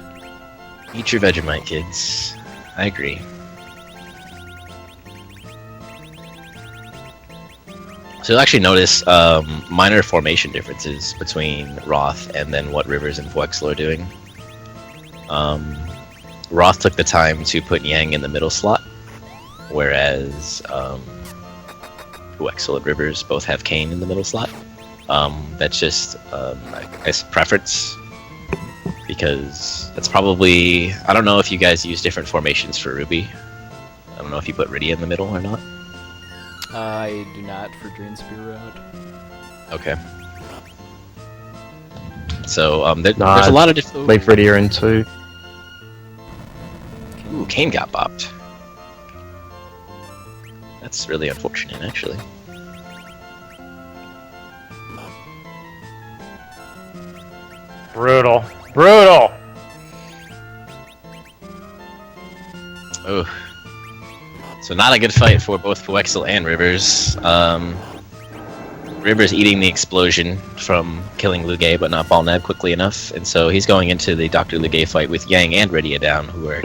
eat your Vegemite, kids. I agree. So So you'll actually notice minor formation differences between Roth and then what Rivers and puwexil are doing. Roth took the time to put Yang in the middle slot, whereas puwexil and Rivers both have Kane in the middle slot. That's just, I guess, preference, because that's probably... I don't know if you guys use different formations for Ruby. I don't know if you put Rydia in the middle or not. I do not for Drain Spear Rod. Okay. So, there's a lot of different... Leave Rydia in 2. Ooh, Kane got bopped. That's really unfortunate, actually. Brutal. Brutal! Oh. So not a good fight for both puwexil and Rivers. Rivers eating the explosion from killing Lugay, but not Balnab quickly enough, and so he's going into the Dr. Lugay fight with Yang and Rydia down, who are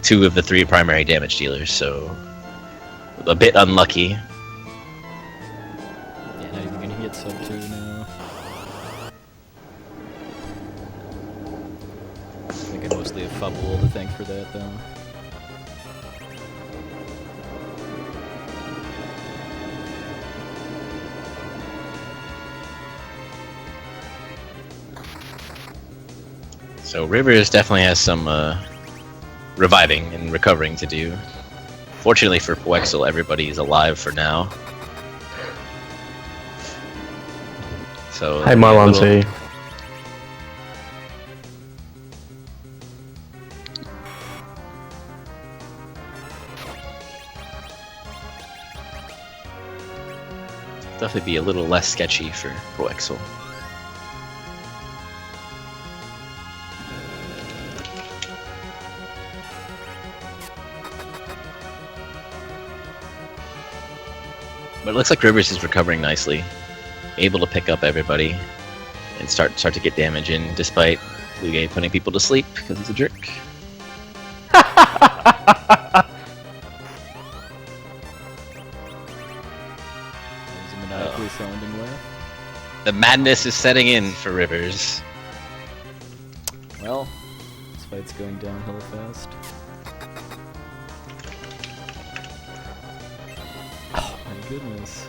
2 of the 3 primary damage dealers, so a bit unlucky. Yeah, not even gonna get sub 2 now. I think I mostly have Fubble to thank for that, though. So Rivers definitely has some reviving and recovering to do. Fortunately for puwexil, everybody is alive for now. So Hey, Marlon, definitely be a little less sketchy for puwexil. But it looks like Rivers is recovering nicely, able to pick up everybody and start to get damage in, despite Lugay putting people to sleep because he's a jerk. There's a maniacally sounding laugh. The madness is setting in for Rivers. Well, this fight's going downhill fast. Oh my goodness.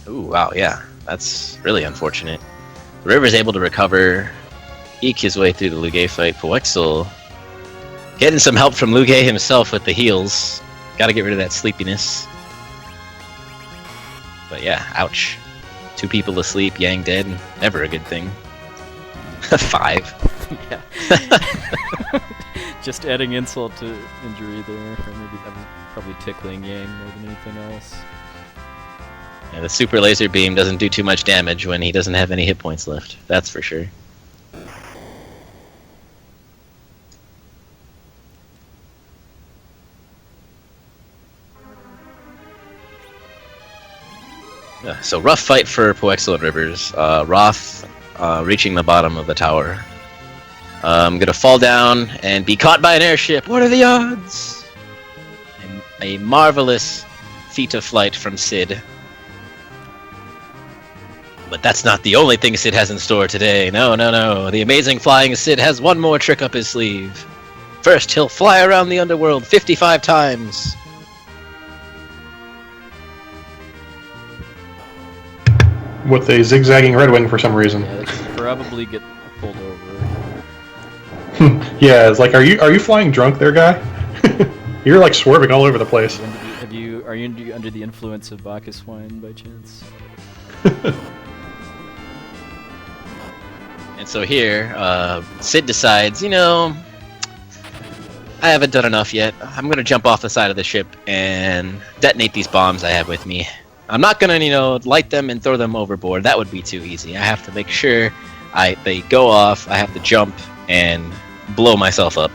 Ooh, wow, yeah. That's really unfortunate. Rivers able to recover, eke his way through the Lugay fight. puwexil getting some help from Lugay himself with the heals. Gotta get rid of that sleepiness. But yeah, ouch. 2 people asleep, Yang dead. Never a good thing. 5. Yeah. Just adding insult to injury there, or maybe that was probably tickling Yang more than anything else. Yeah, the super laser beam doesn't do too much damage when he doesn't have any hit points left. That's for sure. So rough fight for puwexil and Rivers. Roth reaching the bottom of the tower. Gonna fall down and be caught by an airship. What are the odds? A marvelous feat of flight from Sid. But that's not the only thing Sid has in store today. No, no, no. The amazing flying Sid has one more trick up his sleeve. First, he'll fly around the underworld 55 times. With a zigzagging Red Wing for some reason. Yeah, that should probably get pulled over. Yeah, it's like, are you flying drunk there, guy? You're like swerving all over the place. Are you under the influence of Bacchus wine by chance? And so here, Sid decides, you know, I haven't done enough yet. I'm going to jump off the side of the ship and detonate these bombs I have with me. I'm not going to, you know, light them and throw them overboard. That would be too easy. I have to make sure they go off. I have to jump and blow myself up.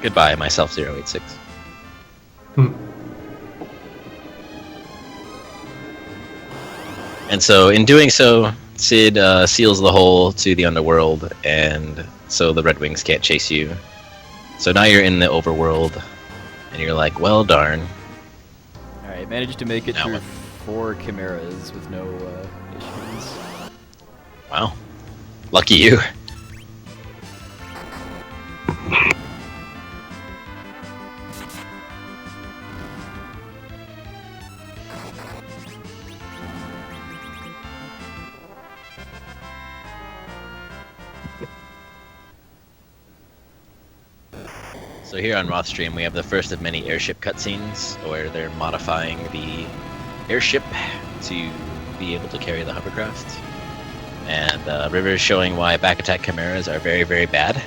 Goodbye, myself 086. And so, in doing so, Sid seals the hole to the underworld, and so the Red Wings can't chase you. So now you're in the overworld, and you're like, well, darn. Alright, managed to make it Now through what? 4 chimeras with no issues. Wow. Lucky you. So here on Rothstream, we have the first of many airship cutscenes, where they're modifying the airship to be able to carry the hovercraft. And River is showing why back attack chimeras are very, very bad.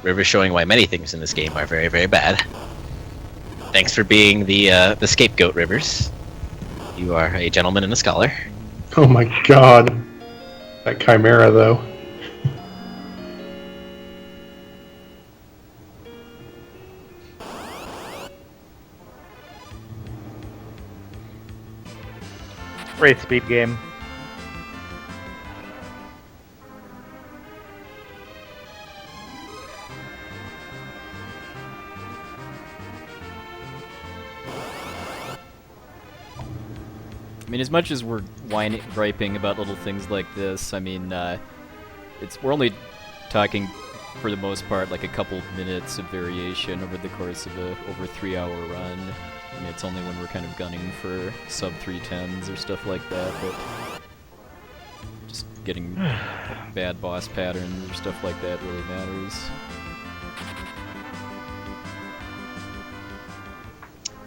River is showing why many things in this game are very, very bad. Thanks for being the scapegoat, Rivers. You are a gentleman and a scholar. Oh my god. That Chimera, though. Great speed game. I mean, as much as we're griping about little things like this, I mean, we're only talking, for the most part, like a couple minutes of variation over the course of a over 3-hour run. I mean, it's only when we're kind of gunning for sub 310s or stuff like that just getting bad boss patterns or stuff like that really matters.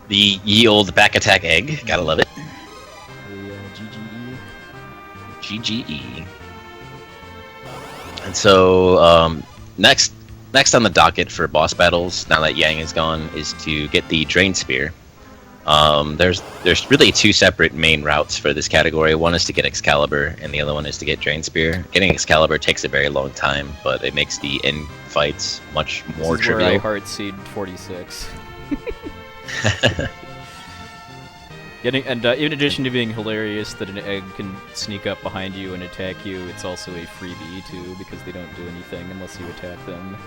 The ye old back attack egg, gotta love it. The GGE. GGE. And so, next on the docket for boss battles, now that Yang is gone, is to get the Drain Spear. There's really 2 separate main routes for this category. One is to get Excalibur, and the other one is to get Drain Spear. Getting Excalibur takes a very long time, but it makes the end fights much more This is where I trivial. heart seed 46. In addition to being hilarious that an egg can sneak up behind you and attack you, it's also a freebie too, because they don't do anything unless you attack them.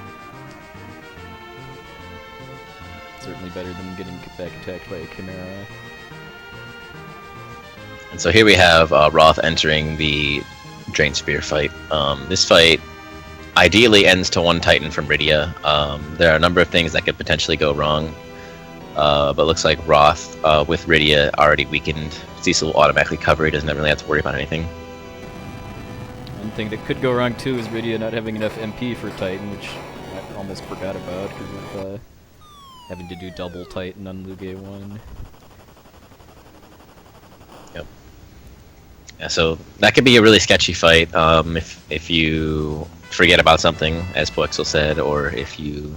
Certainly better than getting back attacked by a Chimera. And so here we have Roth entering the Drain Spear fight. This fight ideally ends to 1 Titan from Rydia. There are a number of things that could potentially go wrong. But looks like Roth, with Rydia already weakened, Cecil will automatically cover. He doesn't really have to worry about anything. One thing that could go wrong too is Rydia not having enough MP for Titan, which I almost forgot about because of having to do double Titan on Luge 1. Yep. Yeah, so that could be a really sketchy fight if you forget about something, as puwexil said, or if you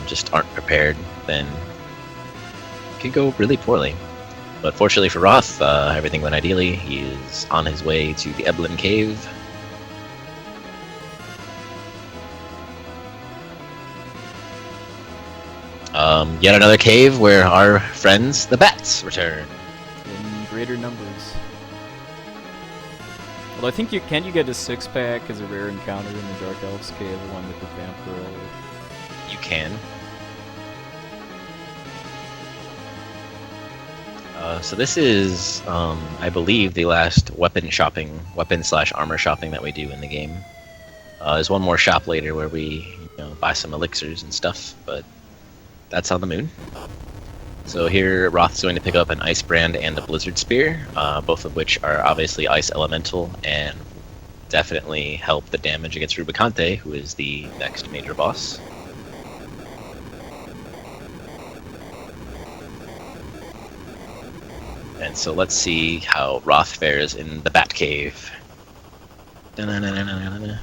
just aren't prepared, then it could go really poorly. But fortunately for Roth, everything went ideally. He is on his way to the Eblin Cave. Yet another cave where our friends, the bats, return. In greater numbers. Well, I think you get a 6-pack as a rare encounter in the Dark Elves Cave, along with the Vamp Girl. You can. So this is, I believe, the last weapon/armor shopping that we do in the game. There's one more shop later where we, buy some elixirs and stuff, but that's on the moon. So here, Roth's going to pick up an Ice Brand and a Blizzard Spear, both of which are obviously Ice Elemental and definitely help the damage against Rubicante, who is the next major boss. And so let's see how Roth fares in the Batcave. Da-na-na-na-na-na-na.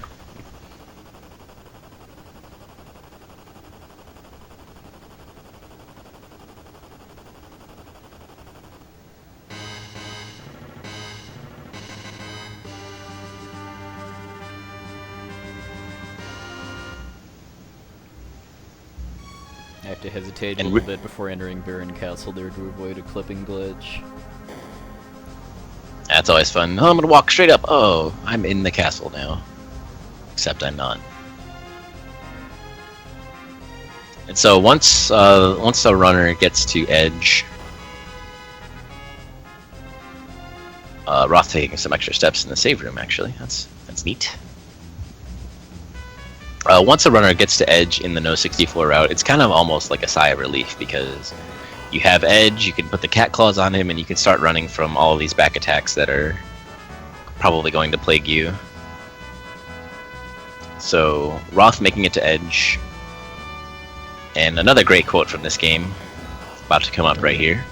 I have to hesitate a And little bit before entering Baron Castle there to avoid a clipping glitch. That's always fun. Oh, I'm gonna walk straight up. Oh, I'm in the castle now. Except I'm not. And so once the runner gets to edge, Roth taking some extra steps in the save room. Actually, that's neat. Once a runner gets to edge in the no 64 route, it's kind of almost like a sigh of relief because you have edge, you can put the cat claws on him, and you can start running from all of these back attacks that are probably going to plague you. So Roth making it to edge, and another great quote from this game about to come up right here.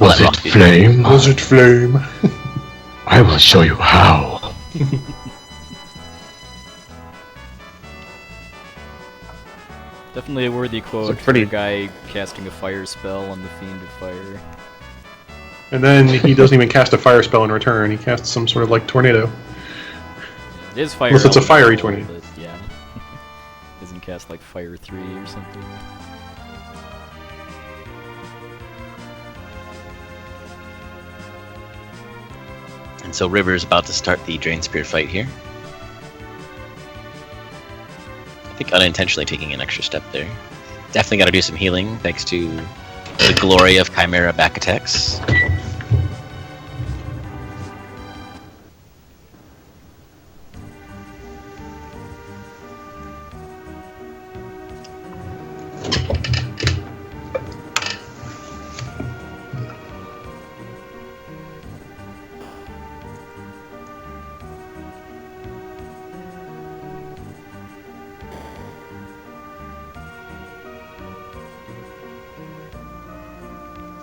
Was it flame? Was it flame? I will show you how. Definitely a worthy quote It's a pretty- for a guy casting a fire spell on the Fiend of Fire. And then he doesn't even cast a fire spell in return. He casts some sort of like tornado. It is fire. Unless it's a elemental, fiery tornado. but yeah. Doesn't cast like Fire 3 or something. And so River's about to start the Drain Spear fight here. I think unintentionally taking an extra step there. Definitely got to do some healing thanks to the glory of Chimera back attacks.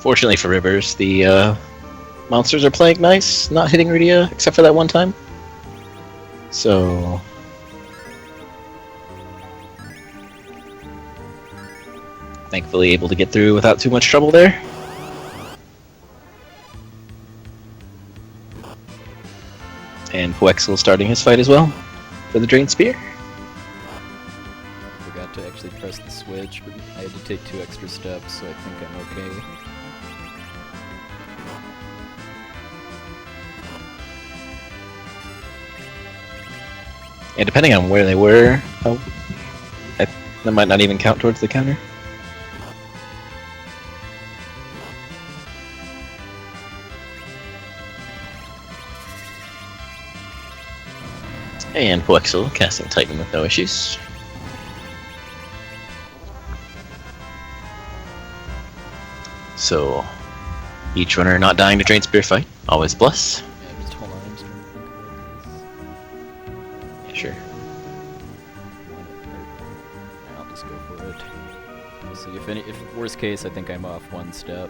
Fortunately for Rivers, the monsters are playing nice, not hitting Rudia, except for that one time. So... thankfully able to get through without too much trouble there. And puwexil starting his fight as well, for the Drain Spear. Forgot to actually press the switch, but I had to take 2 extra steps, so I think I'm okay. And depending on where they were, that might not even count towards the counter. And puwexil casting Titan with no issues. So, each runner not dying to Drain Spear fight, always a plus. Yeah, just hold on, I'm just trying to think about this. Yeah, sure. I'll just go for it. We'll see. If worst case, I think I'm off 1 step.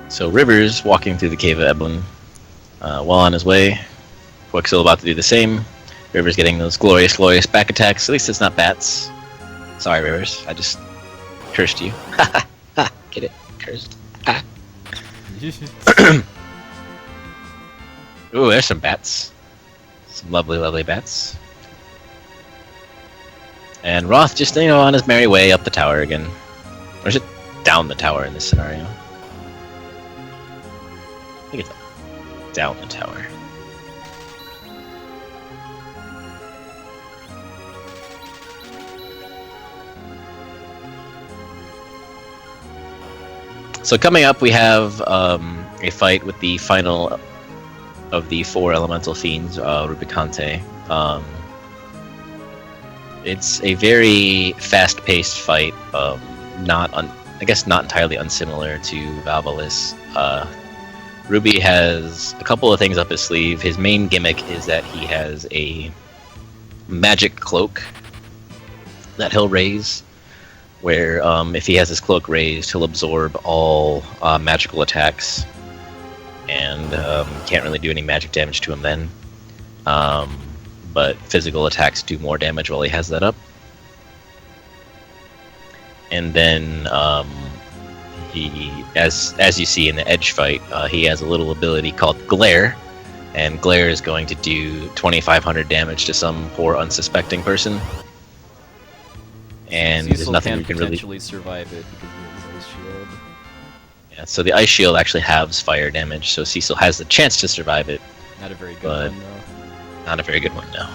So Rivers walking through the Cave of Eblin, while on his way. puwexil about to do the same. Rivers getting those glorious back attacks. At least it's not bats. Sorry, Rivers. I just cursed you. Get it? Cursed. Ooh, there's some bats. Some lovely bats. And Roth just, on his merry way up the tower again. Or is it down the tower in this scenario? I think it's down the tower. So coming up, we have a fight with the final of the 4 elemental fiends, Rubicante. It's a very fast-paced fight, I guess not entirely unsimilar to Valvalis. Ruby has a couple of things up his sleeve. His main gimmick is that he has a magic cloak that he'll raise, where if he has his cloak raised, he'll absorb all magical attacks, and can't really do any magic damage to him then. But physical attacks do more damage while he has that up. And then he, as you see in the edge fight, he has a little ability called Glare, and Glare is going to do 2,500 damage to some poor unsuspecting person. And there's Cecil nothing can you can really. potentially survive it because of his ice shield. Yeah, so the ice shield actually halves fire damage, so Cecil has the chance to survive it. Not a very good But- one though. Not a very good one, no.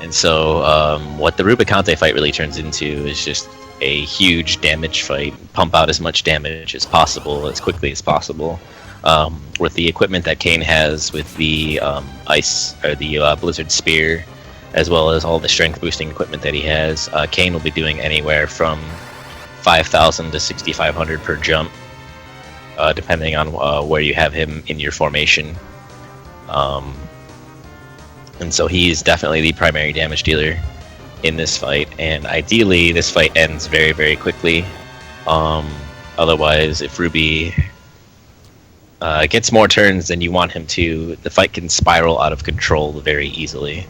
And so, what the Rubicante fight really turns into is just a huge damage fight. Pump out as much damage as possible, as quickly as possible. With the equipment that Kane has with the ice, or the Blizzard Spear, as well as all the strength boosting equipment that he has, Kane will be doing anywhere from 5,000 to 6,500 per jump, depending on where you have him in your formation. And so he's definitely the primary damage dealer in this fight, and ideally this fight ends very, very quickly. Otherwise, if Ruby gets more turns than you want him to, the fight can spiral out of control very easily.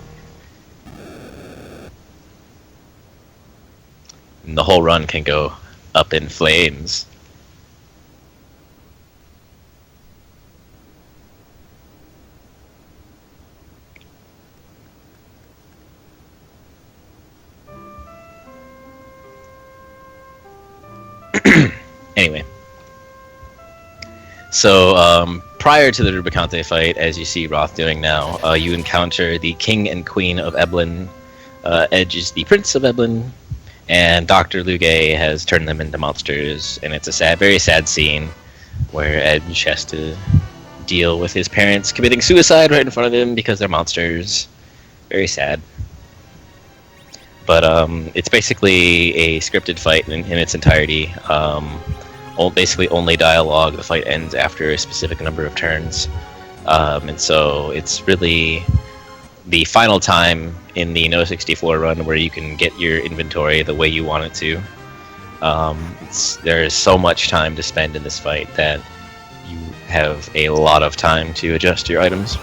And the whole run can go up in flames. Anyway, so prior to the Rubicante fight, as you see Roth doing now, you encounter the King and Queen of Eblin. Edge is the Prince of Eblin, and Dr. Luge has turned them into monsters, and it's a sad, very sad scene where Edge has to deal with his parents committing suicide right in front of him because they're monsters. Very sad. But it's basically a scripted fight in its entirety. Basically only dialogue. The fight ends after a specific number of turns. And so it's really the final time in the No 64 run where you can get your inventory the way you want it to. There's so much time to spend in this fight that you have a lot of time to adjust your items.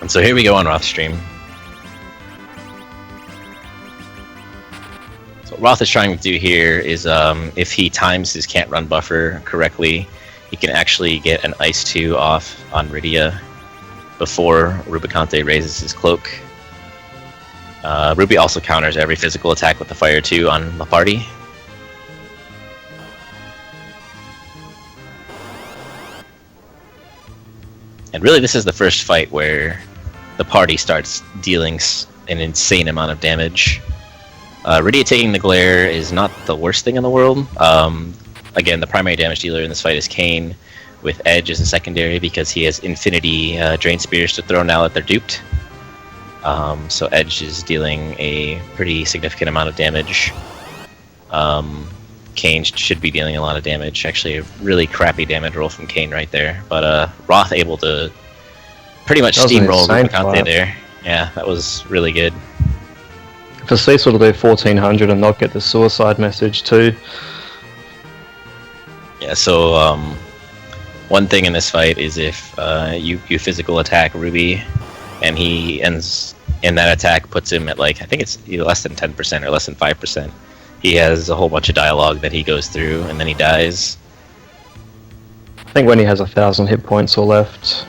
And so here we go on Roth's stream. So what Roth is trying to do here is, if he times his can't run buffer correctly, he can actually get an Ice 2 off on Rydia before Rubicante raises his cloak. Ruby also counters every physical attack with the Fire 2 on the party. And really this is the first fight where the party starts dealing an insane amount of damage. Rydia taking the glare is not the worst thing in the world. Again, the primary damage dealer in this fight is Kane, with Edge as a secondary because he has infinity Drain Spears to throw now that they're duped. So Edge is dealing a pretty significant amount of damage. Kane should be dealing a lot of damage. Actually, a really crappy damage roll from Kane right there. But Roth able to pretty much steamroll Rubicante there. Yeah, that was really good. For Cecil to do 1400 and not get the suicide message too. Yeah, so one thing in this fight is if you physical attack Ruby and he ends, and that attack puts him at like, I think it's either less than 10% or less than 5%. He has a whole bunch of dialogue that he goes through and then he dies. I think when he has 1,000 hit points or left,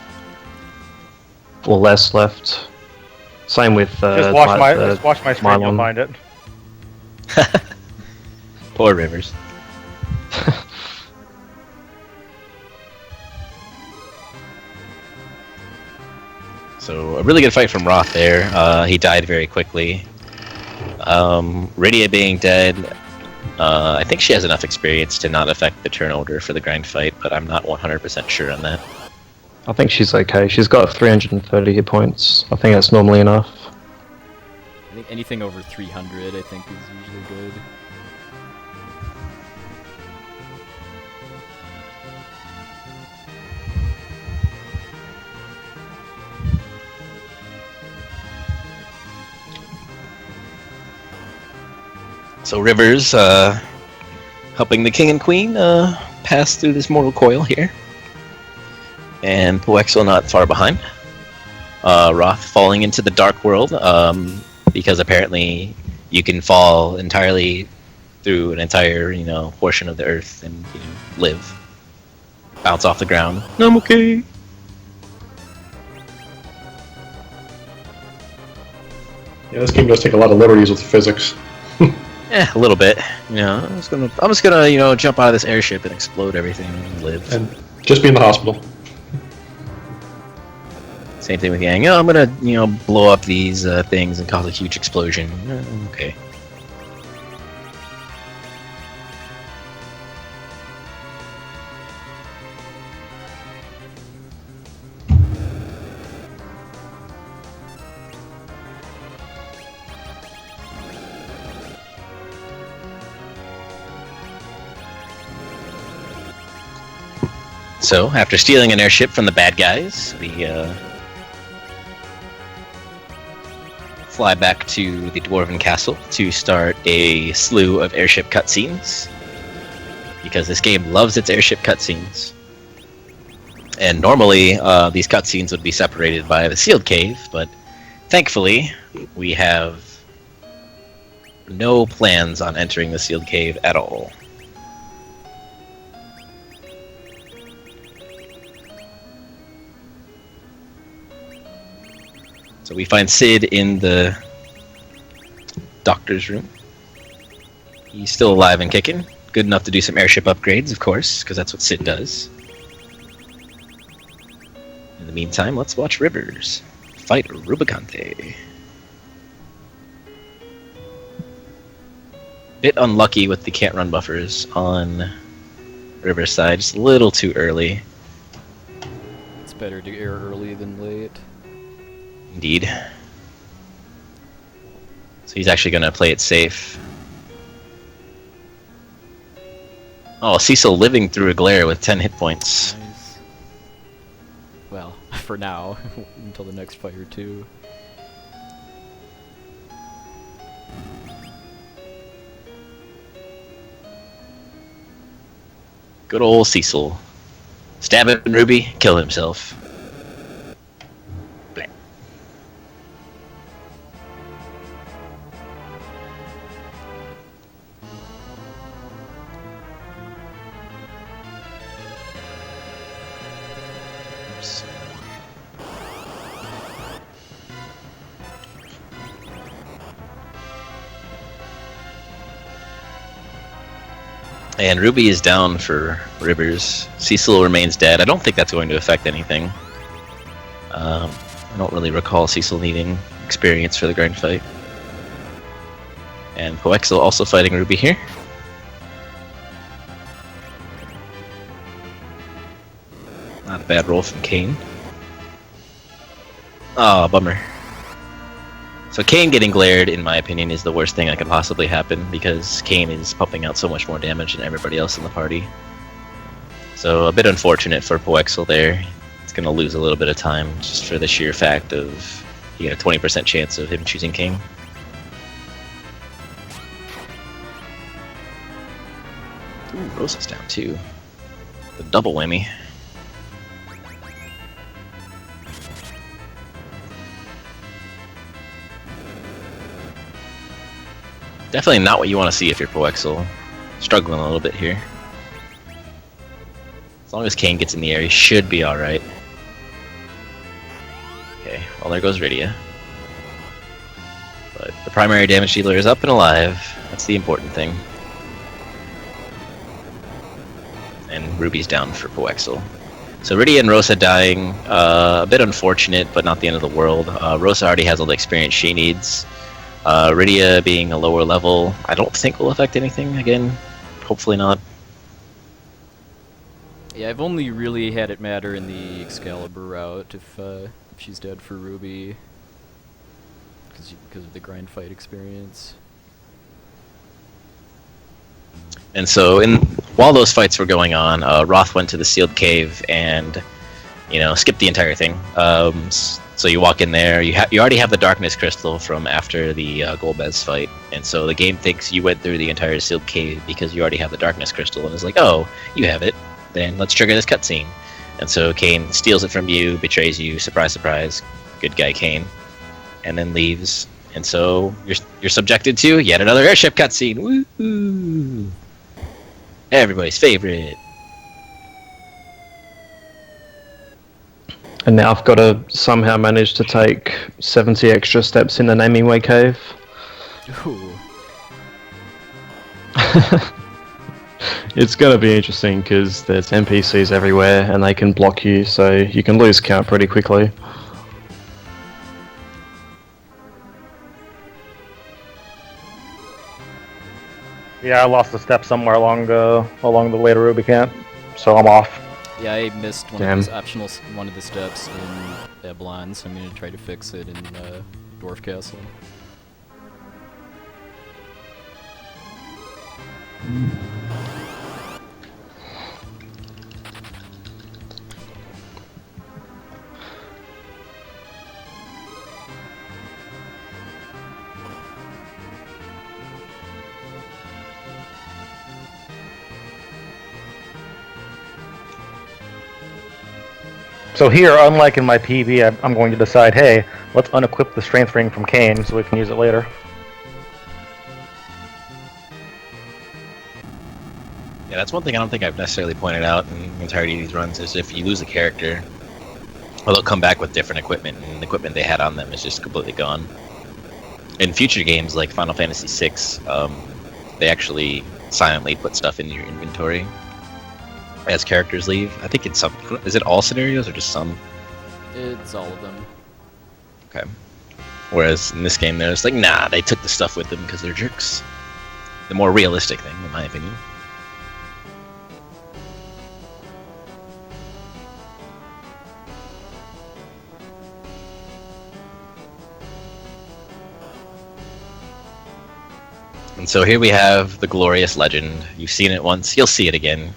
or less left. Same with Just watch my screen, you'll find it. Poor Rivers. So a really good fight from Roth there. He died very quickly. Rydia being dead, I think she has enough experience to not affect the turn order for the grind fight, but I'm not 100% sure on that. I think she's okay. She's got 330 hit points. I think that's normally enough. I think anything over 300, I think, is usually good. So Rivers helping the king and queen pass through this mortal coil here. and puwexil not far behind. Roth falling into the dark world, because apparently you can fall entirely through an entire, portion of the earth and live. Bounce off the ground. No, I'm okay. Yeah, this game does take a lot of liberties with physics. Yeah, a little bit. I'm just gonna jump out of this airship and explode everything and live. And just be in the hospital. Same thing with Yang. I'm gonna, blow up these things and cause a huge explosion. Okay. So, after stealing an airship from the bad guys, we fly back to the Dwarven Castle to start a slew of airship cutscenes. Because this game loves its airship cutscenes. And normally, these cutscenes would be separated by the sealed cave, but thankfully, we have no plans on entering the sealed cave at all. So we find Sid in the doctor's room. He's still alive and kicking. Good enough to do some airship upgrades, of course, because that's what Sid does. In the meantime, let's watch Rivers fight Rubicante. Bit unlucky with the can't run buffers on Rivers' side. Just a little too early. It's better to air early than late. Indeed. So he's actually going to play it safe. Oh, Cecil living through a glare with 10 hit points. Nice. Well, for now, until the next fight or two. Good old Cecil. Stab him, Ruby, kill himself. Blah. Oops. And Ruby is down for Rivers. Cecil remains dead. I don't think that's going to affect anything. I don't really recall Cecil needing experience for the grind fight. And puwexil also fighting Ruby here. Not a bad roll from Kane. Oh, bummer. So Kane getting glared, in my opinion, is the worst thing that could possibly happen, because Kane is pumping out so much more damage than everybody else in the party. So a bit unfortunate for puwexil there. It's going to lose a little bit of time, just for the sheer fact of you get a 20% chance of him choosing King. Ooh, Rosa's down too. The double whammy. Definitely not what you want to see if you're puwexil. Struggling a little bit here. As long as Kane gets in the air, he should be alright. Okay, well there goes Rydia. But the primary damage dealer is up and alive. That's the important thing. And Ruby's down for puwexil. So Rydia and Rosa dying, a bit unfortunate, but not the end of the world. Rosa already has all the experience she needs. Rydia being a lower level, I don't think will affect anything again. Hopefully not. Yeah, I've only really had it matter in the Excalibur route if she's dead for Ruby, because of the grind fight experience. And so, while those fights were going on, Roth went to the sealed cave and, skipped the entire thing. So you walk in there, you already have the darkness crystal from after the Golbez fight, and so the game thinks you went through the entire sealed cave because you already have the darkness crystal, and is like, oh, you have it, then let's trigger this cutscene. And so Kane steals it from you, betrays you, surprise, surprise, good guy Kane, and then leaves. And so you're subjected to yet another airship cutscene. Woo! Everybody's favorite. And now I've got to somehow manage to take 70 extra steps in the Naming Way cave. Ooh. It's going to be interesting because there's NPCs everywhere and they can block you, so you can lose count pretty quickly. Yeah, I lost a step somewhere along the later Ruby camp, so I'm off. Yeah, I missed one Damn. of those optional one of the steps in Eblon, so I'm gonna try to fix it in Dwarf Castle. So here, unlike in my PB, I'm going to decide, hey, let's unequip the strength ring from Kane so we can use it later. Yeah, that's one thing I don't think I've necessarily pointed out in the entirety of these runs is if you lose a character, well, they'll come back with different equipment, and the equipment they had on them is just completely gone. In future games like Final Fantasy VI, they actually silently put stuff in your inventory as characters leave. I think it's some. Is it all scenarios or just some? It's all of them. Okay. Whereas in this game, there's like, nah, they took the stuff with them because they're jerks. The more realistic thing, in my opinion. And so here we have the glorious legend. You've seen it once, you'll see it again.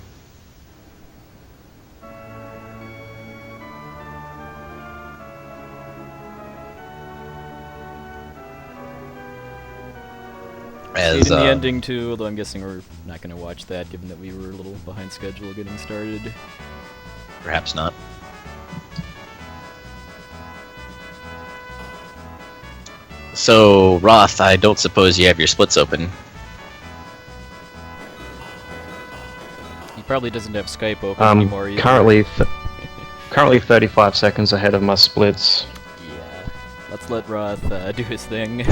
See it in the ending too, although I'm guessing we're not going to watch that given that we were a little behind schedule getting started. Perhaps not. So, Roth, I don't suppose you have your splits open. He probably doesn't have Skype open anymore either. Currently 35 seconds ahead of my splits. Yeah. Let's let Roth do his thing.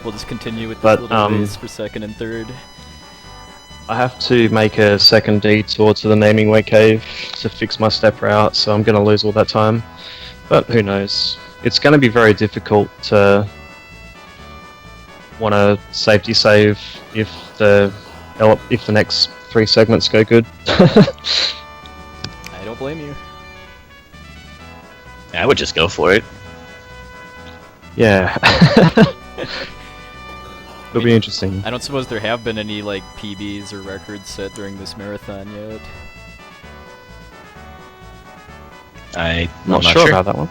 We'll just continue with But, the little race for second and third. I have to make a second detour to the Naming Way cave to fix my step route, so I'm going to lose all that time. But who knows? It's going to be very difficult to want to safety save if the next 3 segments go good. I don't blame you. I would just go for it. Yeah. It'll be interesting. I don't suppose there have been any like PBs or records set during this marathon yet. I'm Not sure about that one.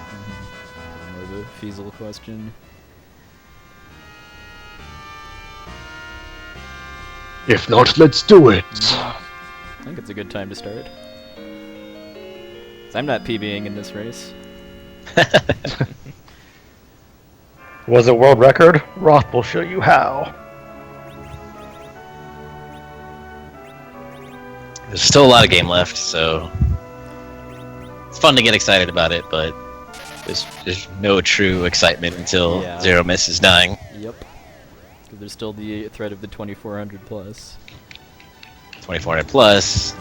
More of a feasible question. If not, let's do it. I think it's a good time to start. 'Cause I'm not PBing in this race. Was it world record? Roth will show you how. There's still a lot of game left, so it's fun to get excited about it, but there's no true excitement until Yeah. Zero Miss is dying. Yep. Because there's still the threat of the 2400 plus. 2400 plus,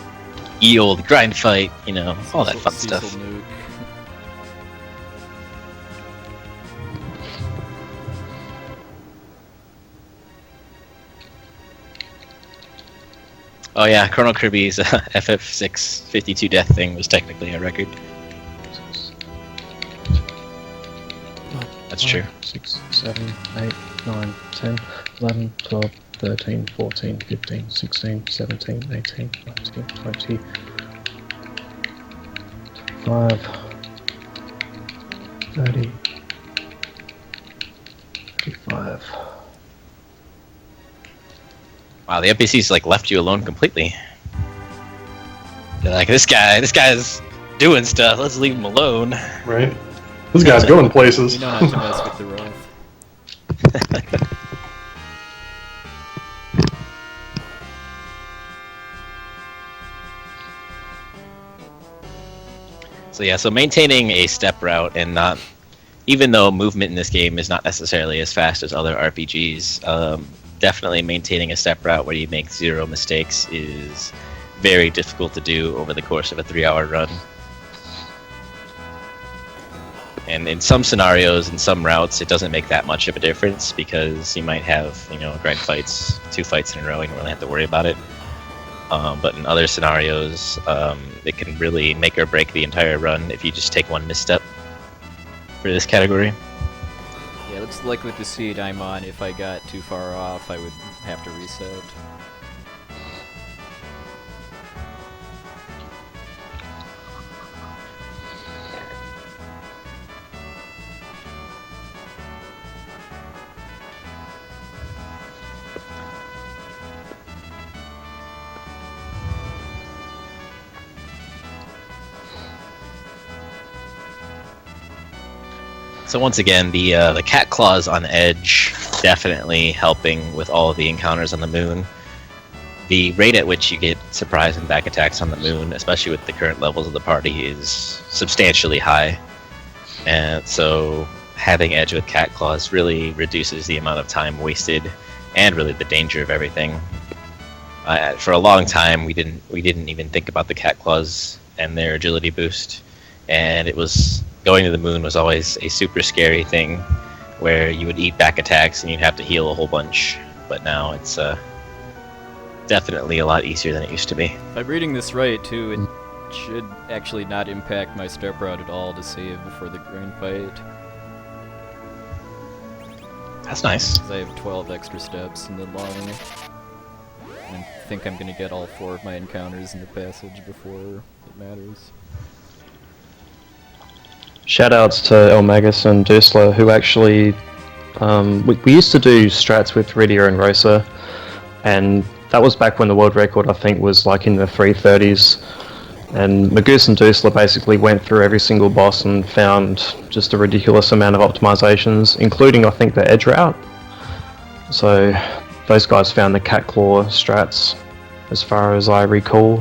ye old grind fight, you know, all that fun Cecil stuff. Nuke. Oh yeah, Colonel Kirby's FF6 52 death thing was technically a record. That's true. 6, 7, 8, 9, 10, 11, 12, 13, 14, 15, 16, 17, 18, 19, 20, 25, 30, 35. Wow, the NPCs like left you alone completely. They're like, this guy's doing stuff. Let's leave him alone. Right? This guy's going places. We know not to mess with the Roth. So yeah, so maintaining a step route and not, even though movement in this game is not necessarily as fast as other RPGs, definitely maintaining a step route where you make 0 mistakes is very difficult to do over the course of a 3-hour run. And in some scenarios, in some routes, it doesn't make that much of a difference because you might have, grind fights, 2 fights in a row, and you don't really have to worry about it. But in other scenarios, it can really make or break the entire run if you just take one misstep for this category. Yeah, looks like with the seed I'm on, if I got too far off, I would have to reset. So once again, the cat claws on edge definitely helping with all of the encounters on the moon. The rate at which you get surprise and back attacks on the moon, especially with the current levels of the party, is substantially high. And so having edge with cat claws really reduces the amount of time wasted and really the danger of everything. For a long time, we didn't even think about the cat claws and their agility boost, and it was going to the moon was always a super scary thing where you would eat back attacks and you'd have to heal a whole bunch. But now it's definitely a lot easier than it used to be. If I'm reading this right, too, it should actually not impact my step route at all to save before the grind fight. That's nice. 'Cause I have 12 extra steps in the line. And I think I'm going to get all 4 of my encounters in the passage before it matters. Shoutouts to Elmagus and Dusler, who actually we used to do strats with Rydia and Rosa, and that was back when the world record I think was like in the 330s. And Magus and Dusler basically went through every single boss and found just a ridiculous amount of optimizations, including I think the edge route. So those guys found the cat claw strats, as far as I recall.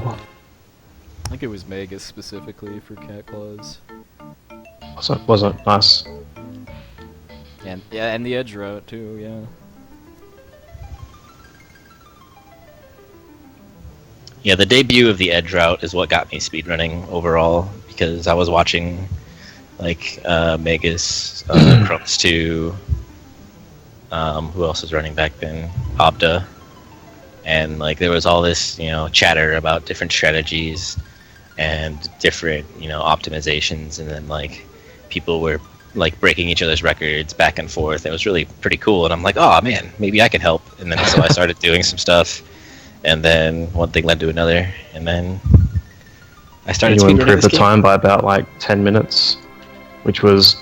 I think it was Magus specifically for cat claws. Wasn't nice. And yeah, and the edge route too, yeah. Yeah, the debut of the edge route is what got me speedrunning overall, because I was watching like Magus, Crumbs 2, who else was running back then? Obda. And like there was all this, chatter about different strategies and different, optimizations, and then like people were like breaking each other's records back and forth. It was really pretty cool, and I'm like, oh man, maybe I can help. And then so I started doing some stuff, and then one thing led to another, and then I started You speedrunning improved this the game. time by about like 10 minutes, which was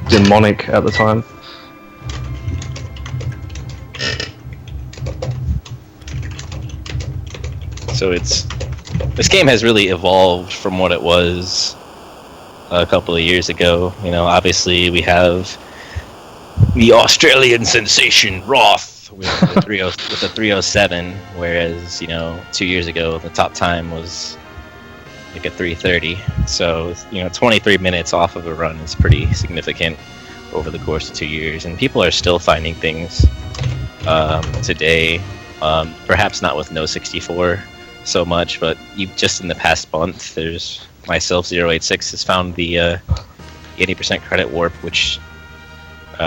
demonic at the time. So this game has really evolved from what it was a couple of years ago. Obviously we have the Australian sensation Roth with the 307, whereas 2 years ago the top time was like a 330. So 23 minutes off of a run is pretty significant over the course of 2 years, and people are still finding things today. Perhaps not with no 64 so much, but just in the past month, there's myself 086 has found the 80% credit warp, which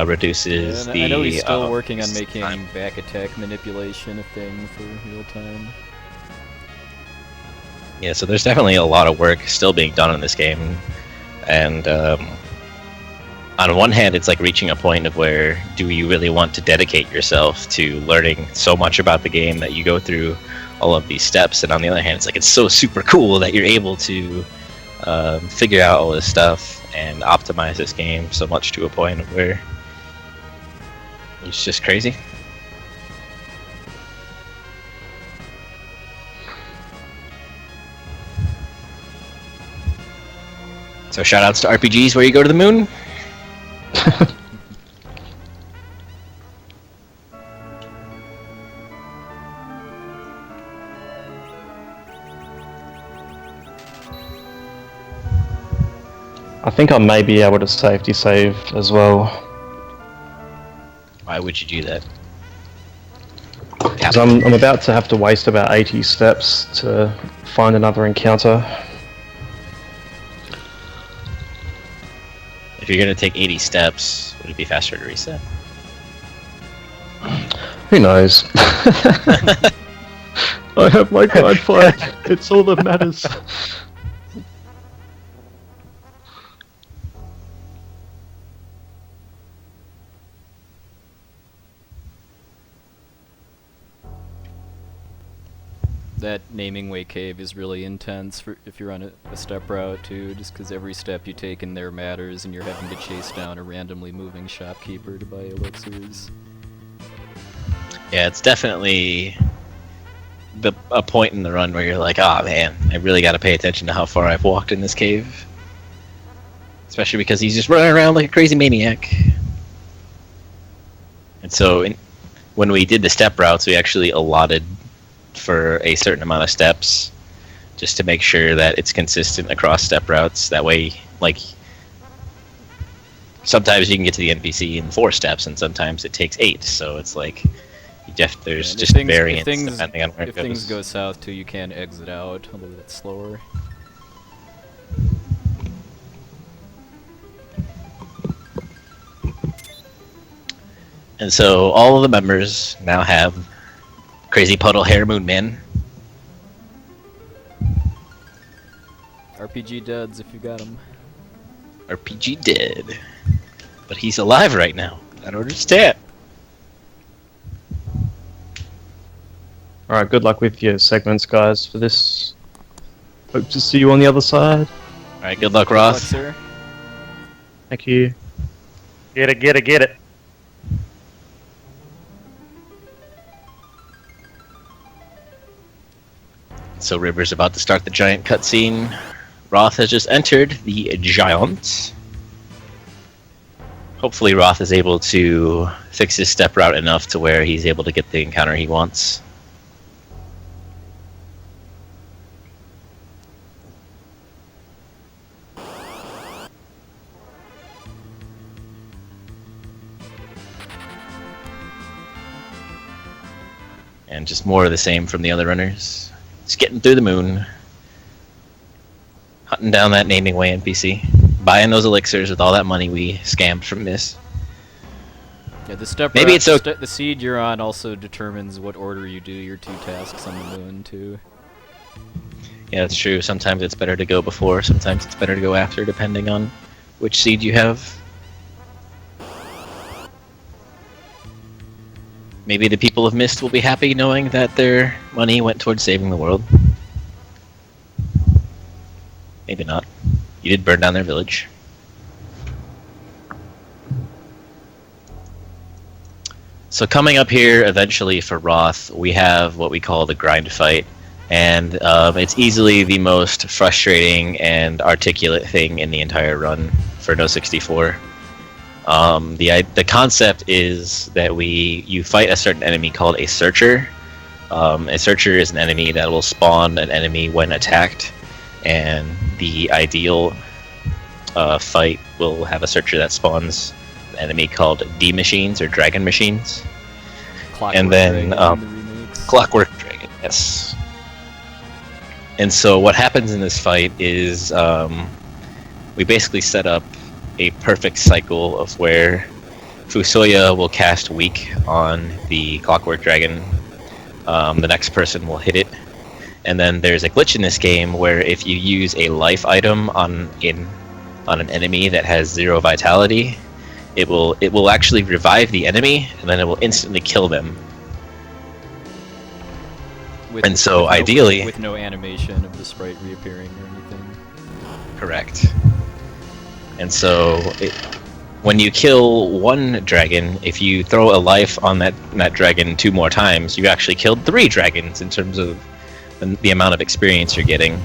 reduces the. I know he's still working on making time. back attack manipulation a thing for real time. Yeah, so there's definitely a lot of work still being done in this game, and on one hand, it's like reaching a point of where do you really want to dedicate yourself to learning so much about the game that you go through all of these steps, and on the other hand, it's like it's so super cool that you're able to figure out all this stuff and optimize this game so much to a point of where it's just crazy. So shoutouts to RPGs where you go to the moon. I think I may be able to safety save as well. Why would you do that? Because I'm about to have to waste about 80 steps to find another encounter. If you're gonna take 80 steps, would it be faster to reset? Who knows? I have my guide fight. It's all that matters. That Naming Way cave is really intense for if you're on a step route too, just because every step you take in there matters, and you're having to chase down a randomly moving shopkeeper to buy elixirs. Yeah, it's definitely a point in the run where you're like, oh man, I really got to pay attention to how far I've walked in this cave. Especially because he's just running around like a crazy maniac. And so when we did the step routes, we actually allotted for a certain amount of steps just to make sure that it's consistent across step routes. That way, like, sometimes you can get to the NPC in 4 steps and sometimes it takes 8, so it's like there's just variance depending on where it goes. If things go south too, you can exit out, although that's slower. And so all of the members now have Crazy Puddle Hair Moon Man. RPG duds if you got him. RPG dead. But he's alive right now. I don't understand. Alright, good luck with your segments, guys, for this. Hope to see you on the other side. Alright, good luck, Roth. Sir. Thank you. Get it, get it, get it. So River's about to start the giant cutscene. Roth has just entered the giant. Hopefully Roth is able to fix his step route enough to where he's able to get the encounter he wants. And just more of the same from the other runners. Just getting through the moon. Hunting down that Naming Way NPC. Buying those elixirs with all that money we scammed from this. Yeah, the step Maybe route, it's okay. the seed you're on also determines what order you do your 2 tasks on the moon too. Yeah, that's true. Sometimes it's better to go before, sometimes it's better to go after, depending on which seed you have. Maybe the people of Mist will be happy knowing that their money went towards saving the world. Maybe not. You did burn down their village. So coming up here eventually for Roth, we have what we call the grind fight. And it's easily the most frustrating and articulate thing in the entire run for No 64. The concept is that you fight a certain enemy called a searcher. A searcher is an enemy that will spawn an enemy when attacked, and the ideal fight will have a searcher that spawns an enemy called D machines or dragon machines. Clockwork Dragon, the remakes. Clockwork Dragon, yes. And so what happens in this fight is we basically set up a perfect cycle of where Fusoya will cast Weak on the Clockwork Dragon. The next person will hit it. And then there's a glitch in this game where if you use a life item on an enemy that has 0 vitality, it will actually revive the enemy, and then it will instantly kill them. Ideally, with no animation of the sprite reappearing or anything. Correct. And so, when you kill one dragon, if you throw a life on that dragon 2 more times, you actually killed 3 dragons in terms of the amount of experience you're getting.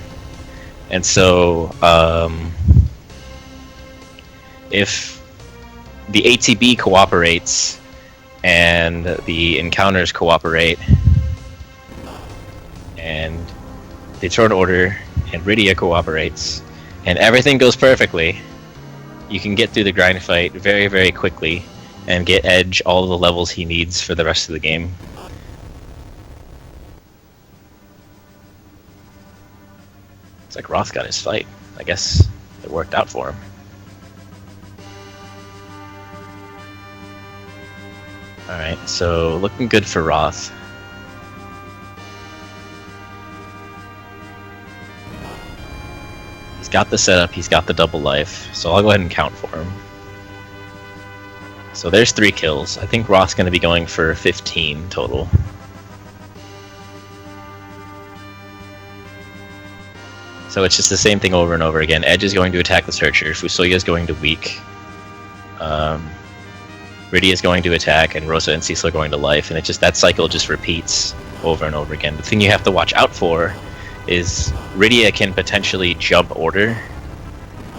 And so, if the ATB cooperates and the encounters cooperate and the turn order and Rydia cooperates and everything goes perfectly, you can get through the grind fight very, very quickly and get Edge all the levels he needs for the rest of the game. It's like Roth got his fight. I guess it worked out for him. Alright, so looking good for Roth. He's got the setup, he's got the double life, so I'll go ahead and count for him. So there's 3 kills. I think Roth's going to be going for 15 total. So it's just the same thing over and over again. Edge is going to attack the Searcher, Fusoya is going to weak, Rydia is going to attack, and Rosa and Cecil are going to life, and that cycle just repeats over and over again. The thing you have to watch out for is Rydia can potentially jump order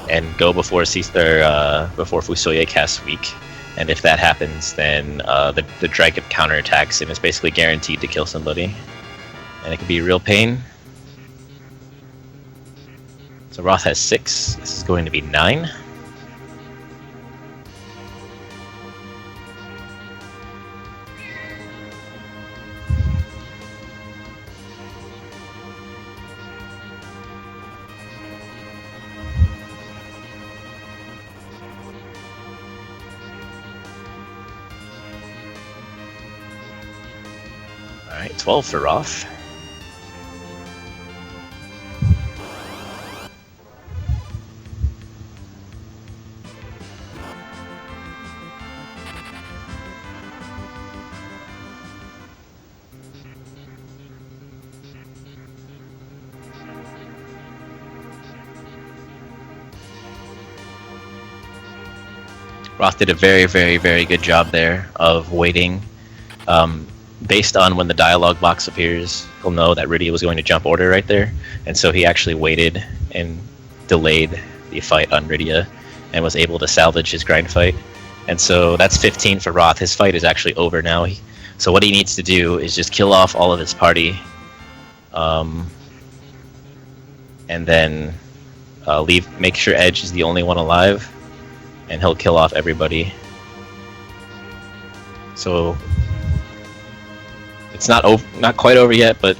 and go before Fusoya casts weak, and if that happens, then the dragon counterattacks and is basically guaranteed to kill somebody, and it can be a real pain. So Roth has 6. This is going to be 9. Alright, 12 for Roth. Roth did a very, very, very good job there of waiting. Based on when the dialogue box appears, he'll know that Rydia was going to jump order right there, and so he actually waited and delayed the fight on Rydia and was able to salvage his grind fight. And so that's 15 for Roth. His fight is actually over now. So what he needs to do is just kill off all of his party, and then make sure Edge is the only one alive, and he'll kill off everybody. So it's not quite over yet, but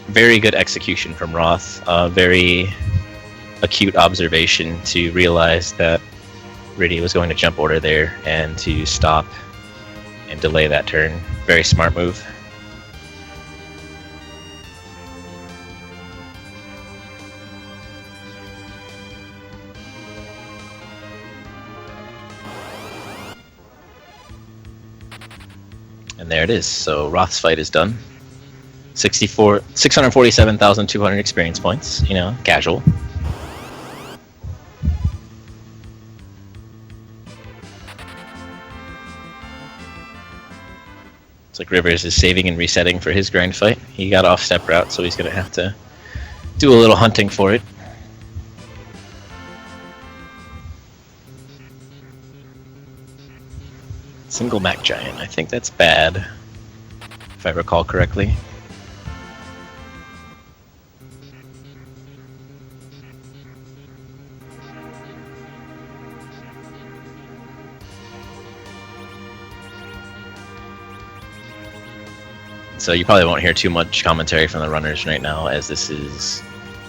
very good execution from Roth. Very acute observation to realize that Rydia was going to jump order there and to stop and delay that turn. Very smart move. And there it is. So Roth's fight is done. 647,200 experience points. You know, casual. It's like Rivers is saving and resetting for his grind fight. He got off step route, so he's going to have to do a little hunting for it. Single Mac Giant. I think that's bad, if I recall correctly. So you probably won't hear too much commentary from the runners right now, as this is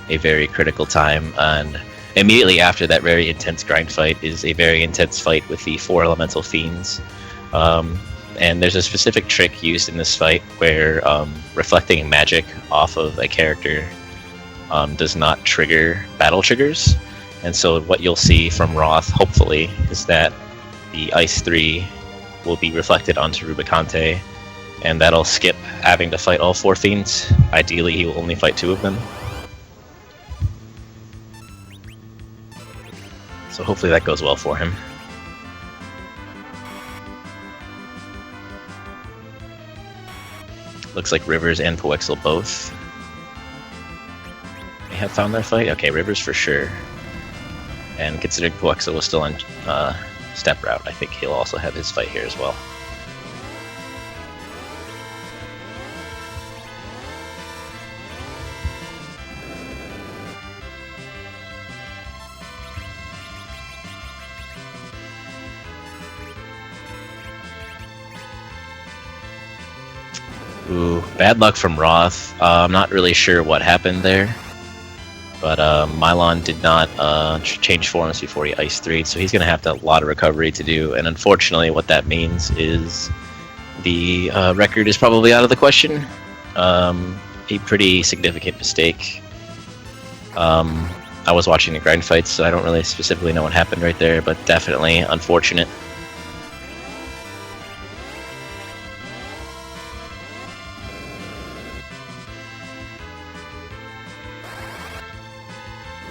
a very critical time, and immediately after that very intense grind fight is a very intense fight with the 4 elemental fiends. And there's a specific trick used in this fight where reflecting magic off of a character does not trigger battle triggers. And so what you'll see from Roth, hopefully, is that the Ice 3 will be reflected onto Rubicante, and that'll skip having to fight all 4 fiends. Ideally, he will only fight 2 of them. So hopefully that goes well for him. Looks like Rivers and puwexil both may have found their fight. Okay, Rivers for sure. And considering puwexil was still on step route, I think he'll also have his fight here as well. Ooh, bad luck from Roth. I'm not really sure what happened there. But Mylon did not change forms before he Ice 3'd, so he's going to have a lot of recovery to do. And unfortunately, what that means is the record is probably out of the question. A pretty significant mistake. I was watching the grind fights, so I don't really specifically know what happened right there, but definitely unfortunate.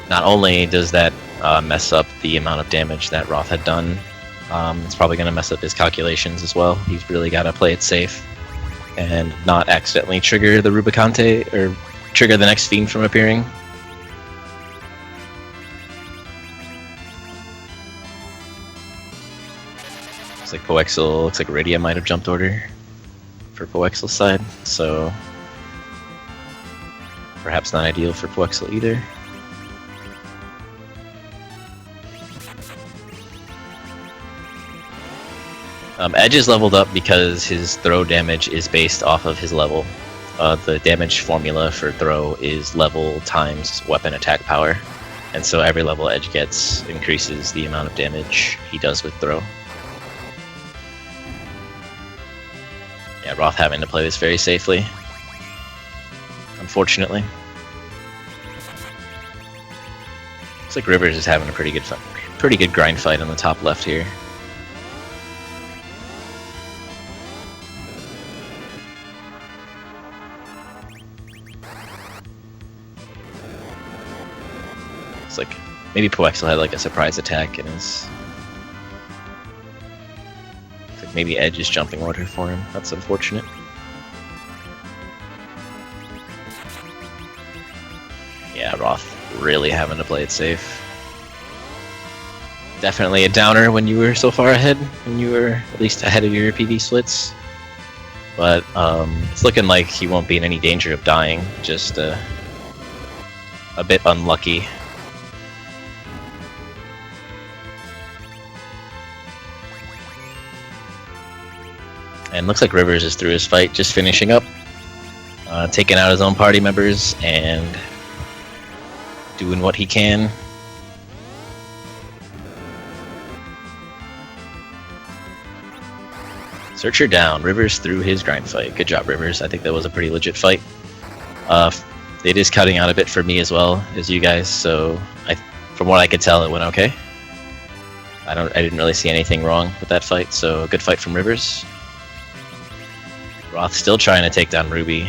Not only does that mess up the amount of damage that Roth had done, it's probably going to mess up his calculations as well. He's really got to play it safe and not accidentally trigger the Rubicante or trigger the next Fiend from appearing. Looks like puwexil, looks like Radia might have jumped order for puwexil's side, so perhaps not ideal for puwexil either. Edge is leveled up because his throw damage is based off of his level. The damage formula for throw is level times weapon attack power, and so every level Edge gets increases the amount of damage he does with throw. Yeah, Roth having to play this very safely, unfortunately. Looks like Rivers is having a pretty good grind fight on the top left here. It's like maybe puwexil had like a surprise attack and his. It's like maybe Edge is jumping order for him. That's unfortunate. Yeah, Roth really having to play it safe. Definitely a downer when you were so far ahead, when you were at least ahead of your PD splits. But it's looking like he won't be in any danger of dying, just a bit unlucky. And looks like Rivers is through his fight, just finishing up, taking out his own party members and doing what he can. Searcher down, Rivers through his grind fight. Good job, Rivers. I think that was a pretty legit fight. It is cutting out a bit for me as well as you guys, so from what I could tell, it went okay. I didn't really see anything wrong with that fight, so good fight from Rivers. Roth still trying to take down Ruby.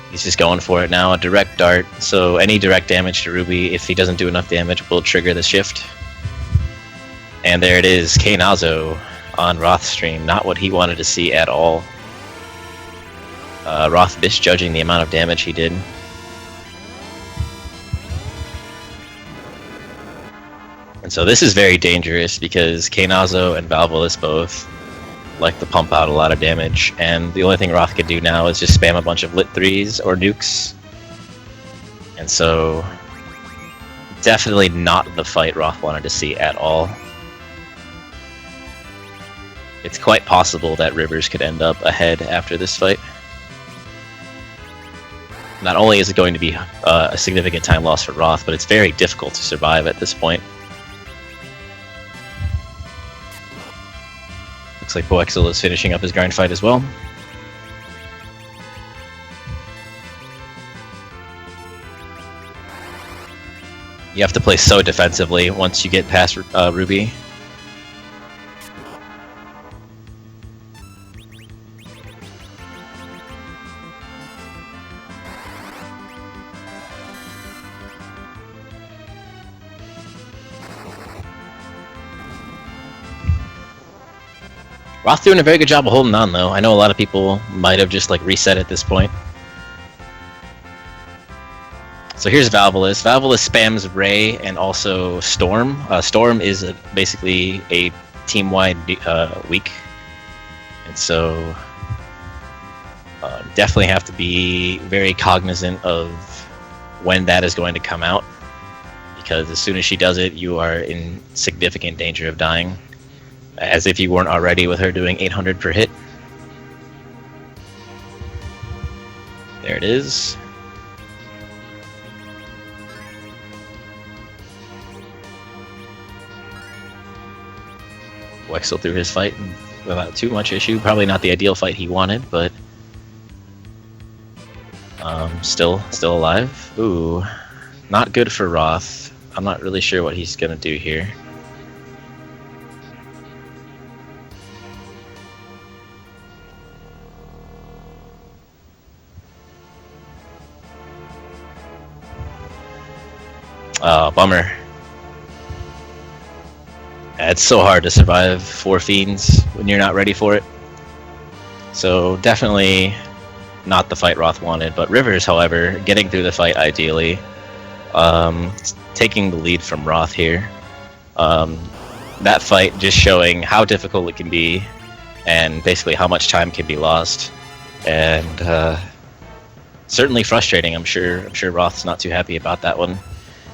He's just going for it now, a direct dart. So any direct damage to Ruby, if he doesn't do enough damage, will trigger the shift. And there it is, Kainazo on Roth's stream. Not what he wanted to see at all. Roth misjudging the amount of damage he did. And so this is very dangerous because Kainazo and Valvolus both like to pump out a lot of damage, and the only thing Roth could do now is just spam a bunch of lit 3s or nukes. And so definitely not the fight Roth wanted to see at all. It's quite possible that Rivers could end up ahead after this fight. Not only is it going to be a significant time loss for Roth, but it's very difficult to survive at this point. Looks like puwexil is finishing up his grind fight as well. You have to play so defensively once you get past Ruby. Roth doing a very good job of holding on, though. I know a lot of people might have just like reset at this point. So here's Valvolus. Valvolus spams Ray and also Storm. Storm is basically a team-wide weak. And so definitely have to be very cognizant of when that is going to come out. Because as soon as she does it, you are in significant danger of dying. As if you weren't already with her doing 800 per hit. There it is. Wexel through his fight without too much issue. Probably not the ideal fight he wanted, but still alive. Ooh, not good for Roth. I'm not really sure what he's gonna do here. Oh, bummer. It's so hard to survive 4 Fiends when you're not ready for it. So definitely not the fight Roth wanted, but Rivers, however, getting through the fight ideally. Taking the lead from Roth here. That fight just showing how difficult it can be and basically how much time can be lost. And certainly frustrating. I'm sure Roth's not too happy about that one.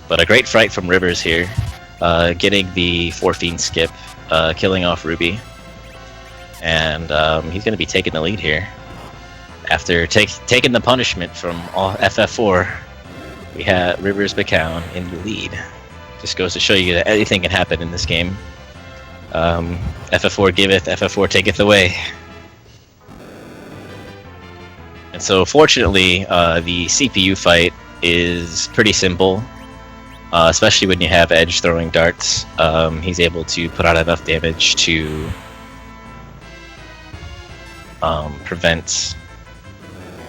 But a great fight from Rivers here, getting the 4 Fiend skip, killing off Ruby, and he's going to be taking the lead here. After taking the punishment from all FF4, we had riversmccown in the lead. Just goes to show you that anything can happen in this game. FF4 giveth, FF4 taketh away. And so fortunately, the CPU fight is pretty simple. Especially when you have Edge throwing darts, he's able to put out enough damage to prevent...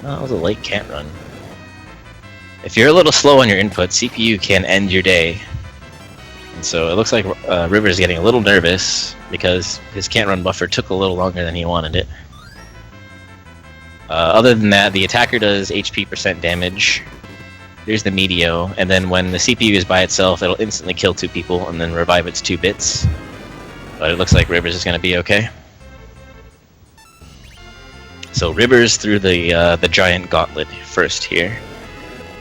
No, that was a late can't run. If you're a little slow on your input, CPU can end your day. And so it looks like Rivers is getting a little nervous because his can't run buffer took a little longer than he wanted it. Other than that, the attacker does HP % damage. There's the Meteo, and then when the CPU is by itself, it'll instantly kill 2 people and then revive its 2 bits. But it looks like Rivers is going to be okay. So Rivers through the giant gauntlet first here,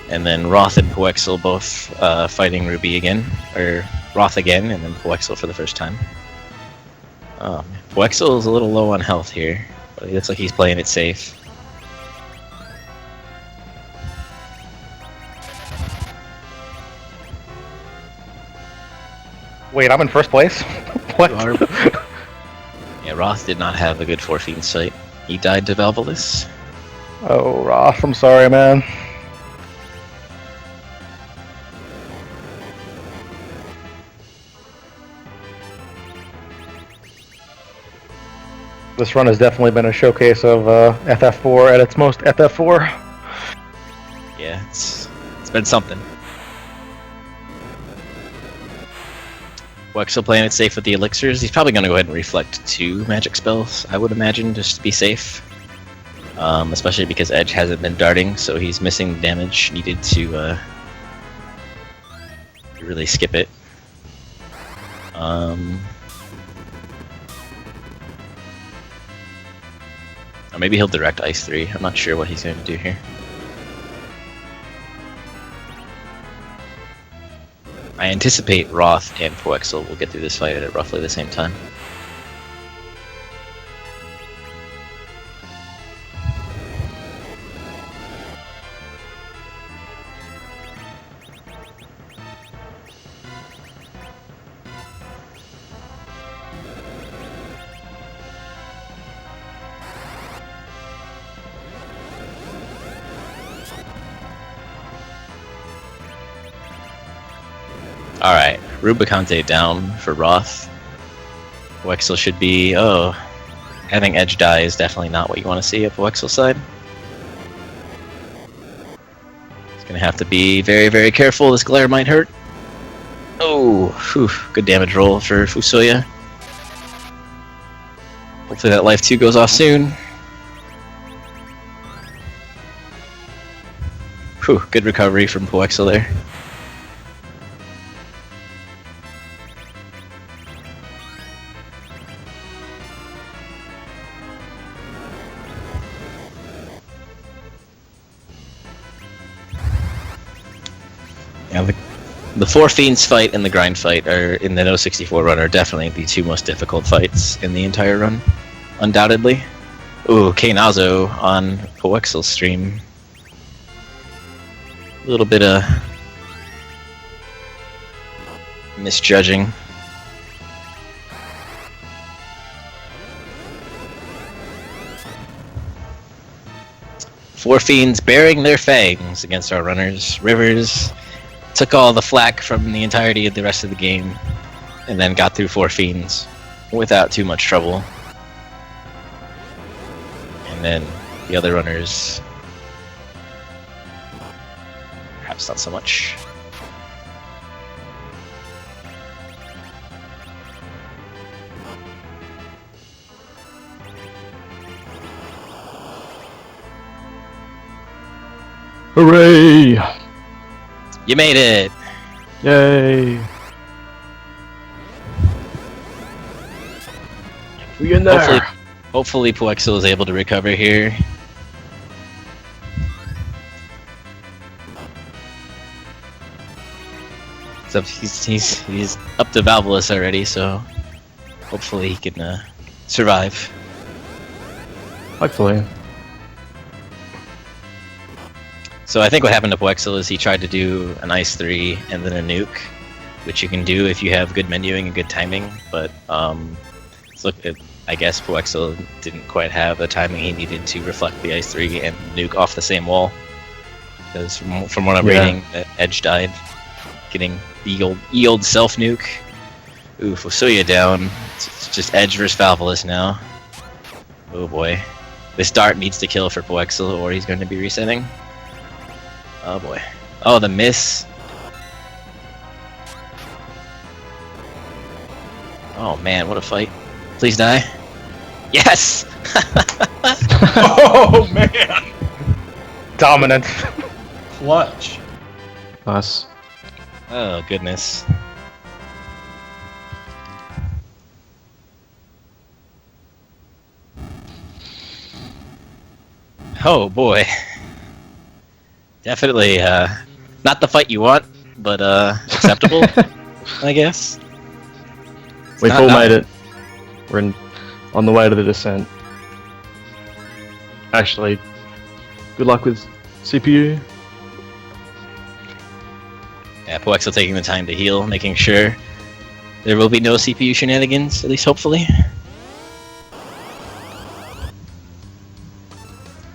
and then Roth and puwexil both fighting Ruby again, or Roth again, and then puwexil for the first time. Puwexil is a little low on health here, but it looks like he's playing it safe. Wait, I'm in first place? What? Yeah, Roth did not have a good 4 Fiend sight. He died to Valvolus. Oh, Roth, I'm sorry, man. This run has definitely been a showcase of FF4 at its most FF4. Yeah, it's been something. Wexel playing it safe with the elixirs. He's probably going to go ahead and reflect 2 magic spells, I would imagine, just to be safe. Especially because Edge hasn't been darting, so he's missing the damage needed to really skip it. Or maybe he'll direct Ice 3. I'm not sure what he's going to do here. I anticipate Roth and puwexil will get through this fight at roughly the same time. Alright, Rubicante down for Roth. Puwexil should be... oh, having Edge die is definitely not what you want to see at Puwexil's side. He's going to have to be very, very careful. This glare might hurt. Oh, whew, good damage roll for Fusoya. Hopefully that life 2 goes off soon. Whew, good recovery from puwexil there. Yeah, the Four Fiends fight and the Grind fight are in the No 64 run are definitely the two most difficult fights in the entire run, undoubtedly. Ooh, Kainazo on puwexil's stream. A little bit of misjudging. Four Fiends bearing their fangs against our runners. Rivers took all the flack from the entirety of the rest of the game, and then got through Four Fiends without too much trouble. And then the other runners, perhaps not so much. Hooray! You made it! Yay! We in there! Hopefully puwexil is able to recover here. So he's up to Valvolus already, so hopefully he can survive. Hopefully. So I think what happened to puwexil is he tried to do an Ice 3 and then a nuke, which you can do if you have good menuing and good timing, but I guess puwexil didn't quite have the timing he needed to reflect the Ice 3 and nuke off the same wall. Because from what I'm reading, Edge died, getting the old self nuke. Ooh, Fusuya down. It's just Edge versus Valvolus now. Oh boy. This dart needs to kill for puwexil or he's going to be resetting. Oh boy. Oh, the miss. Oh man, what a fight. Please die. Yes! Oh man! Dominance. Clutch. Nice. Oh goodness. Oh boy. Definitely not the fight you want, but acceptable, I guess. We've all made it. We're on the way to the descent. Actually, good luck with CPU. Yeah, puwexil taking the time to heal, making sure there will be no CPU shenanigans, at least hopefully.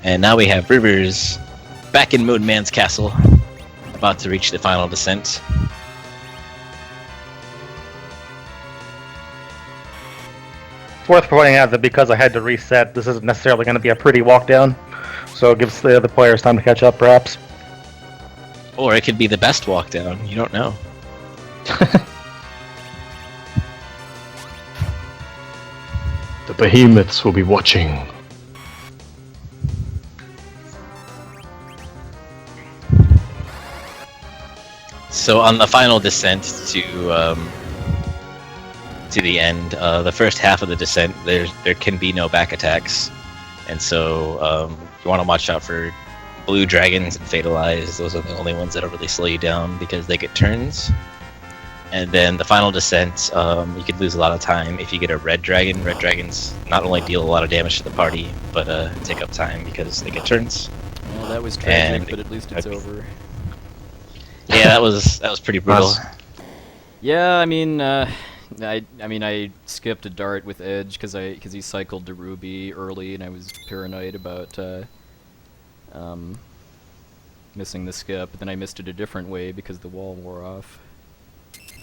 And now we have Rivers back in Moonman's castle, about to reach the final descent. It's worth pointing out that because I had to reset, this isn't necessarily going to be a pretty walk down, so it gives the other players time to catch up, perhaps. Or it could be the best walk down, you don't know. The behemoths will be watching. So on the final descent to the end, the first half of the descent, there can be no back attacks, and so you want to watch out for blue dragons and fatal eyes. Those are the only ones that'll really slow you down because they get turns. And then the final descent, you could lose a lot of time if you get a red dragon. Red dragons not only deal a lot of damage to the party, but take up time because they get turns. Well, that was tragic, but at least it's over. Yeah, that was pretty brutal. Yeah, I mean, I skipped a dart with Edge because he cycled to Ruby early, and I was paranoid about missing the skip. But then I missed it a different way because the wall wore off.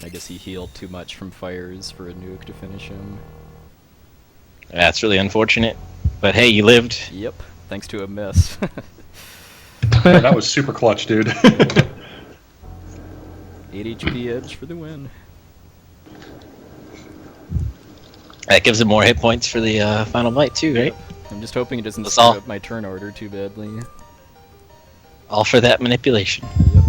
I guess he healed too much from fires for a nuke to finish him. That's really unfortunate. But hey, you lived. Yep, thanks to a miss. Yeah, that was super clutch, dude. 8 HP Edge for the win. That gives him more hit points for the final fight too, right? I'm just hoping it doesn't That's screw all. up my turn order too badly. All for that manipulation. Yep.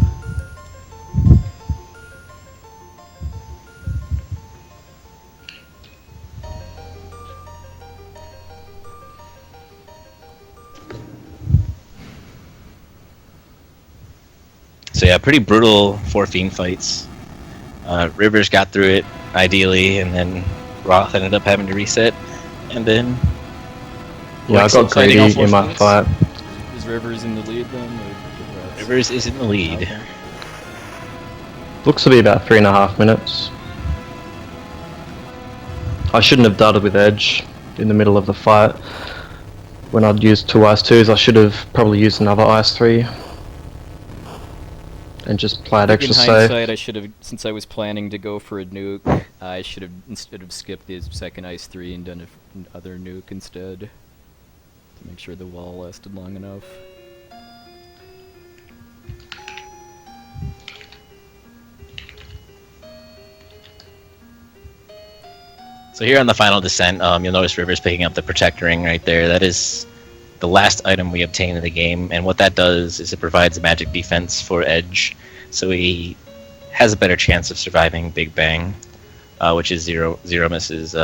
So yeah, pretty brutal 4 Fiend fights. Rivers got through it, ideally, and then Roth ended up having to reset. And then... Yeah, I Puwexil got fighting all greedy 4 in my Fiends. fight. Is Rivers in the lead then? Or did Roth- Rivers is in the lead. Okay. Looks to be about 3.5 minutes. I shouldn't have darted with Edge in the middle of the fight. When I'd used 2 Ice 2s, I should have probably used another Ice 3. And just played In extra safe. hindsight, I should have, since I was planning to go for a nuke, I should have, instead of skipped the second Ice 3 and done another nuke instead. To make sure the wall lasted long enough. So here on the final descent, you'll notice Rivers picking up the protector ring right there. That is the last item we obtain in the game, and what that does is it provides magic defense for Edge, so he has a better chance of surviving Big Bang, which is Zero Miss's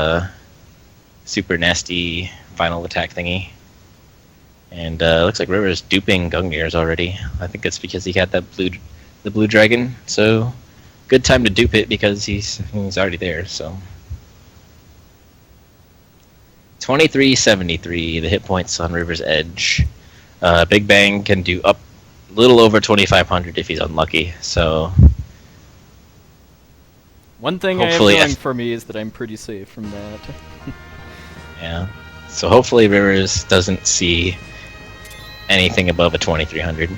super nasty final attack thingy. And looks like Rivers duping Gungnir's already. I think it's because he had that the blue dragon, so good time to dupe it because he's already there. So 2373, the hit points on River's Edge. Big Bang can do up a little over 2500 if he's unlucky. So One thing I have Hopefully going if- for me is that I'm pretty safe from that. yeah, so hopefully Rivers doesn't see anything above a 2300,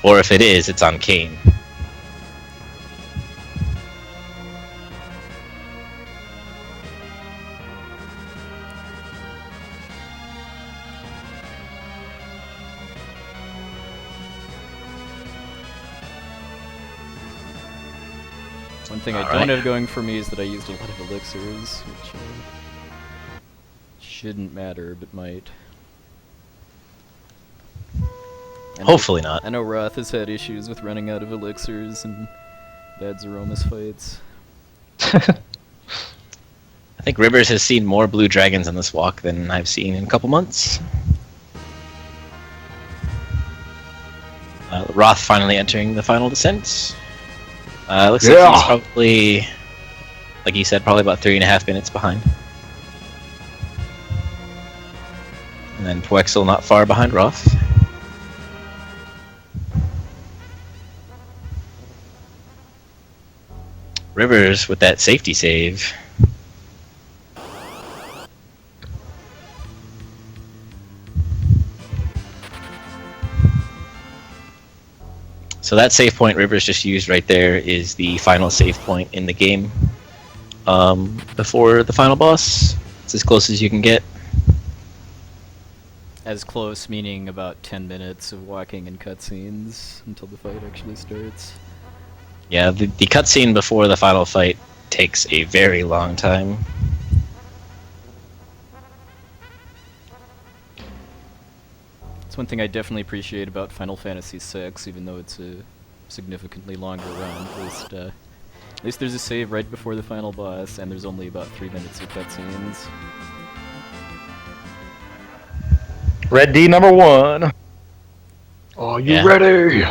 or if it is, it's on Kane. One thing I Alright. don't have going for me is that I used a lot of elixirs, which shouldn't matter, but might. I know- Hopefully not. I know Roth has had issues with running out of elixirs and bad Zeromus fights. I think Rivers has seen more blue dragons on this walk than I've seen in a couple months. Roth finally entering the final descent. Looks like he's probably, like he said, probably about 3.5 minutes behind. And then Puwexil not far behind Roth. Rivers with that safety save. So that save point Rivers just used right there is the final save point in the game before the final boss. It's as close as you can get. As close, meaning about 10 minutes of walking and cutscenes until the fight actually starts. Yeah, the cutscene before the final fight takes a very long time. It's one thing I definitely appreciate about Final Fantasy VI, even though it's a significantly longer run. At least there's a save right before the final boss, and there's only about 3 minutes of cutscenes. Red D number 1. Are you Yeah. ready?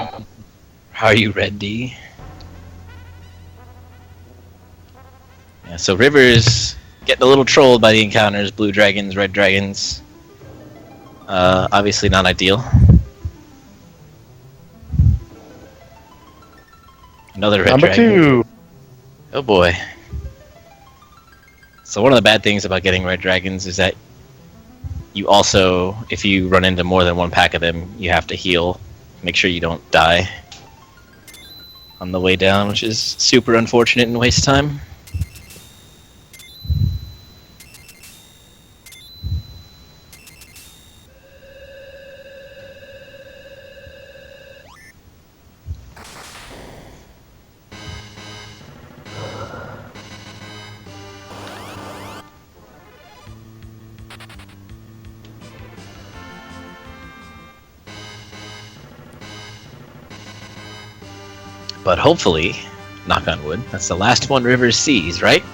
Are you ready? Yeah, so Rivers getting a little trolled by the encounters, blue dragons, red dragons. Obviously not ideal. Another red Number dragon. 2. Oh boy. So one of the bad things about getting red dragons is that you also, if you run into more than one pack of them, you have to heal. Make sure you don't die on the way down, which is super unfortunate and waste time. But hopefully, knock on wood, that's the last one Rivers sees, right?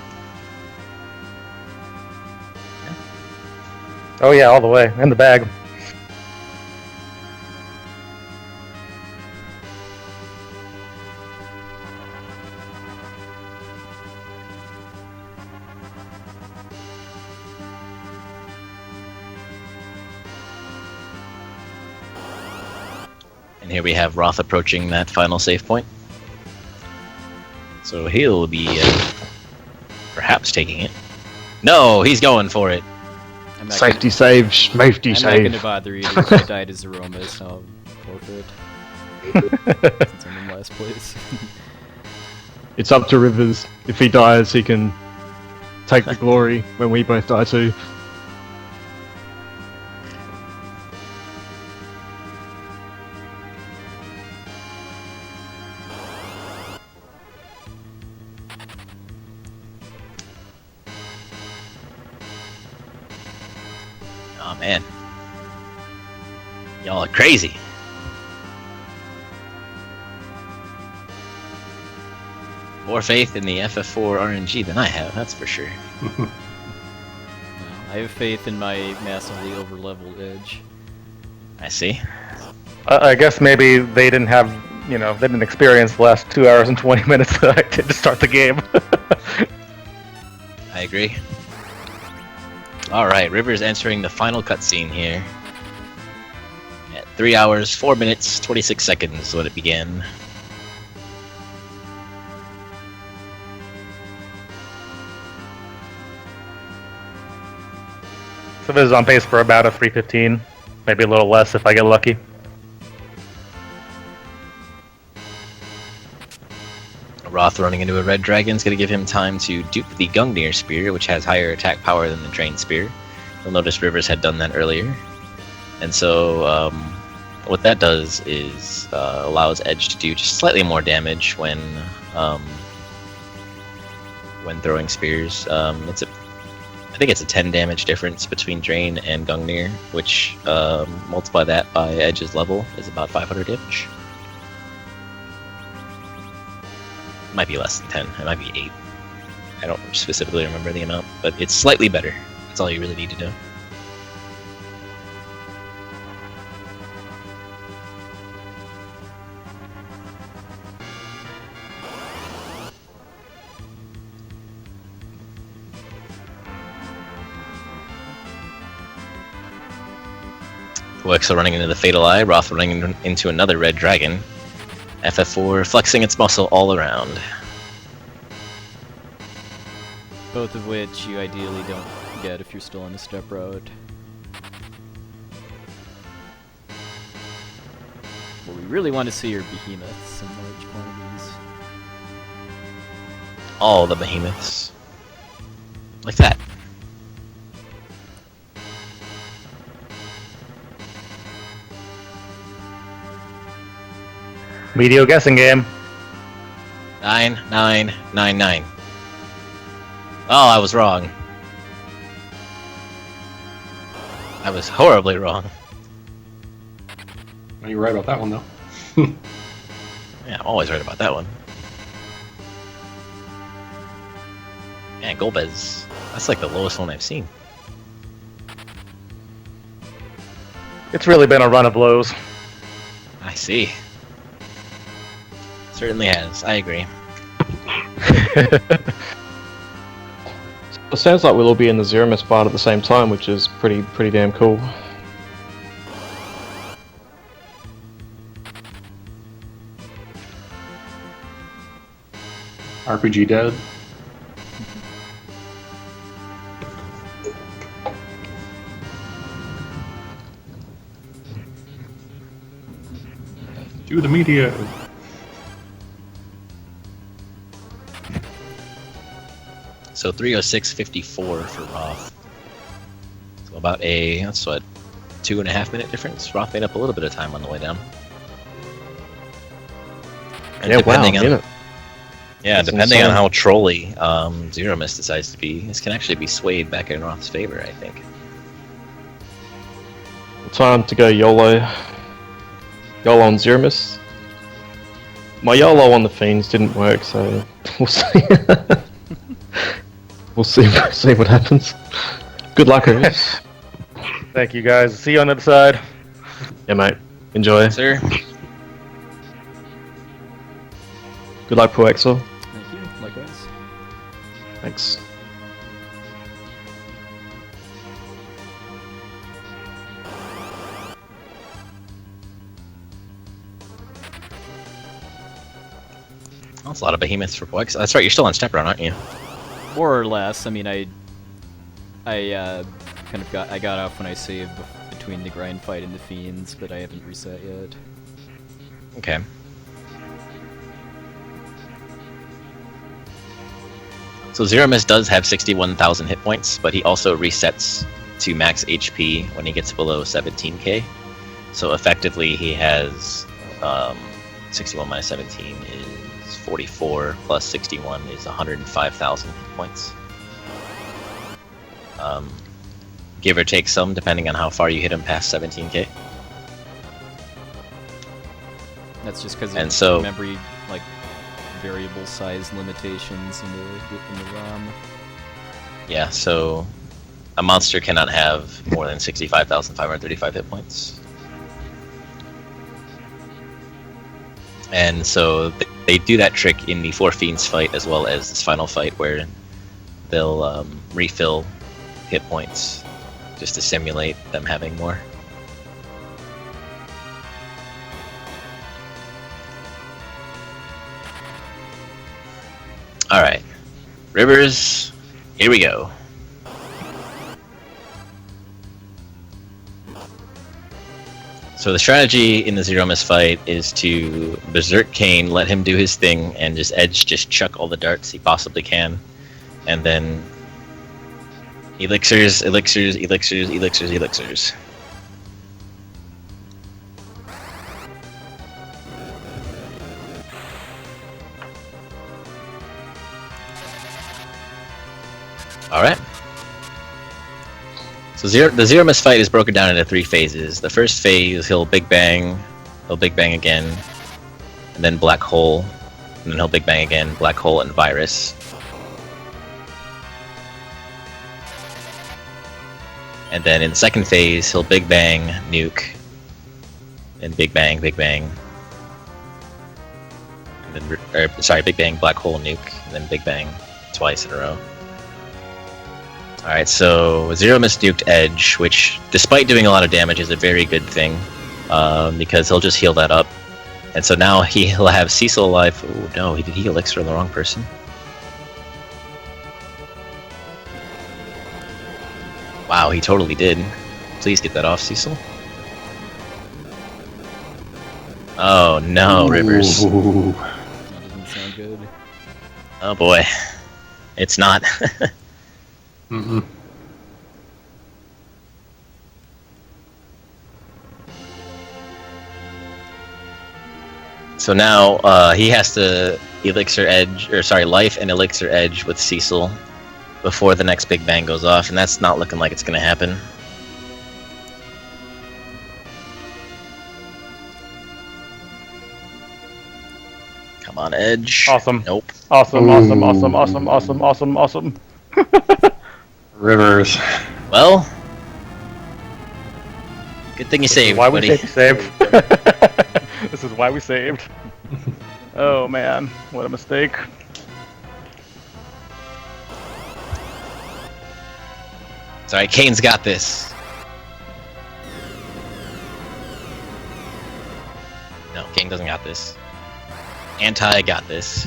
Oh yeah, all the way in the bag. And here we have Roth approaching that final save point. So he'll be perhaps taking it. No, he's going for it. I'm not Safety save, safety I'm not save. gonna bother either. 'Cause I died as Aroma, so I'll forfeit. Since I'm in last place. It's up to Rivers. If he dies, he can take the glory when we both die too. Oh man. Y'all are crazy. More faith in the FF4 RNG than I have, that's for sure. No, I have faith in my massively overleveled edge. I see. I guess maybe they didn't have, they didn't experience the last 2 hours and 20 minutes that I did to start the game. I agree. Alright, Rivers entering the final cutscene here. At 3 hours, 4 minutes, 26 seconds when it began. So this is on pace for about a 3:15, maybe a little less if I get lucky. Roth running into a red dragon is going to give him time to dupe the Gungnir Spear, which has higher attack power than the Drain Spear. You'll notice Rivers had done that earlier. And so what that does is allows Edge to do just slightly more damage when throwing spears. I think it's a 10 damage difference between Drain and Gungnir, which multiply that by Edge's level is about 500 damage. It might be less than 10, it might be 8. I don't specifically remember the amount, but it's slightly better. That's all you really need to know. Puwexil running into the Fatal Eye, Roth running into another red dragon. FF4 flexing its muscle all around. Both of which you ideally don't get if you're still on the step road. What we really want to see are behemoths in large quantities. All the behemoths. Like that. Medio guessing game. 9, 9, 9, 9. Oh, I was wrong. I was horribly wrong. Well, you're right about that one, though. Yeah, I'm always right about that one. Man, Golbez. That's like the lowest one I've seen. It's really been a run of lows. I see. Certainly has. I agree. It sounds like we'll all be in the Zero-Mist part at the same time, which is pretty damn cool. RPG dead. Do the media. So 306.54 for Roth. So about that's what, 2.5 minute difference? Roth made up a little bit of time on the way down. And Yeah, wow, depending on, minute. yeah, That's depending on insane. how trolly Zero Mist decides to be, this can actually be swayed back in Roth's favor, I think. Time to go YOLO. YOLO on Zero-Mist. My YOLO on the Fiends didn't work, so we'll see. we'll see what happens. Good luck, Rivers. Thank you guys. See you on the other side. Yeah, mate. Enjoy. Sir. Good luck, puwexil. Thank you. Likewise. Thanks. That's a lot of behemoths for Puwexil. That's right, you're still on step run, aren't you? More or less. I mean, I got off when I saved between the grind fight and the fiends, but I haven't reset yet. Okay. So Zero Mist does have 61,000 hit points, but he also resets to max HP when he gets below 17k. So effectively, he has 61 minus 17 is 44, plus 61 is 105,000 hit points. Give or take some, depending on how far you hit him past 17k. That's just because so memory, like, variable size limitations in the ROM. Yeah, so a monster cannot have more than 65,535 hit points. And so they do that trick in the 4 Fiends fight as well as this final fight where they'll refill hit points just to simulate them having more. Alright, Rivers, here we go. So the strategy in the Zero Mist fight is to Berserk Kane, let him do his thing, and just chuck all the darts he possibly can. And then elixirs, elixirs, elixirs, elixirs, elixirs. Alright. So the Zero Mist fight is broken down into 3 phases. The first phase, he'll Big Bang again, and then Black Hole, and then he'll Big Bang again, Black Hole, and Virus. And then in the second phase, he'll Big Bang, Nuke, and Big Bang, Big Bang. And then, Big Bang, Black Hole, Nuke, and then Big Bang twice in a row. Alright, so Zero Mist nuked Edge, which, despite doing a lot of damage, is a very good thing, because he'll just heal that up. And so now he'll have Cecil alive. Oh no, did he elixir on the wrong person? Wow, he totally did. Please get that off, Cecil. Oh no, Rivers. Ooh. That doesn't sound good. Oh boy. It's not. Mm-mm. So now he has to life and elixir edge with Cecil before the next Big Bang goes off, and that's not looking like it's gonna happen. Come on, Edge. Awesome. Nope. Awesome, Ooh. awesome, awesome, awesome, awesome, awesome, awesome. Rivers. Well, good thing you saved, Why buddy. we saved. This is why we saved. Oh man, what a mistake. Sorry, Kane's got this. No, Kane doesn't got this. Anti got this.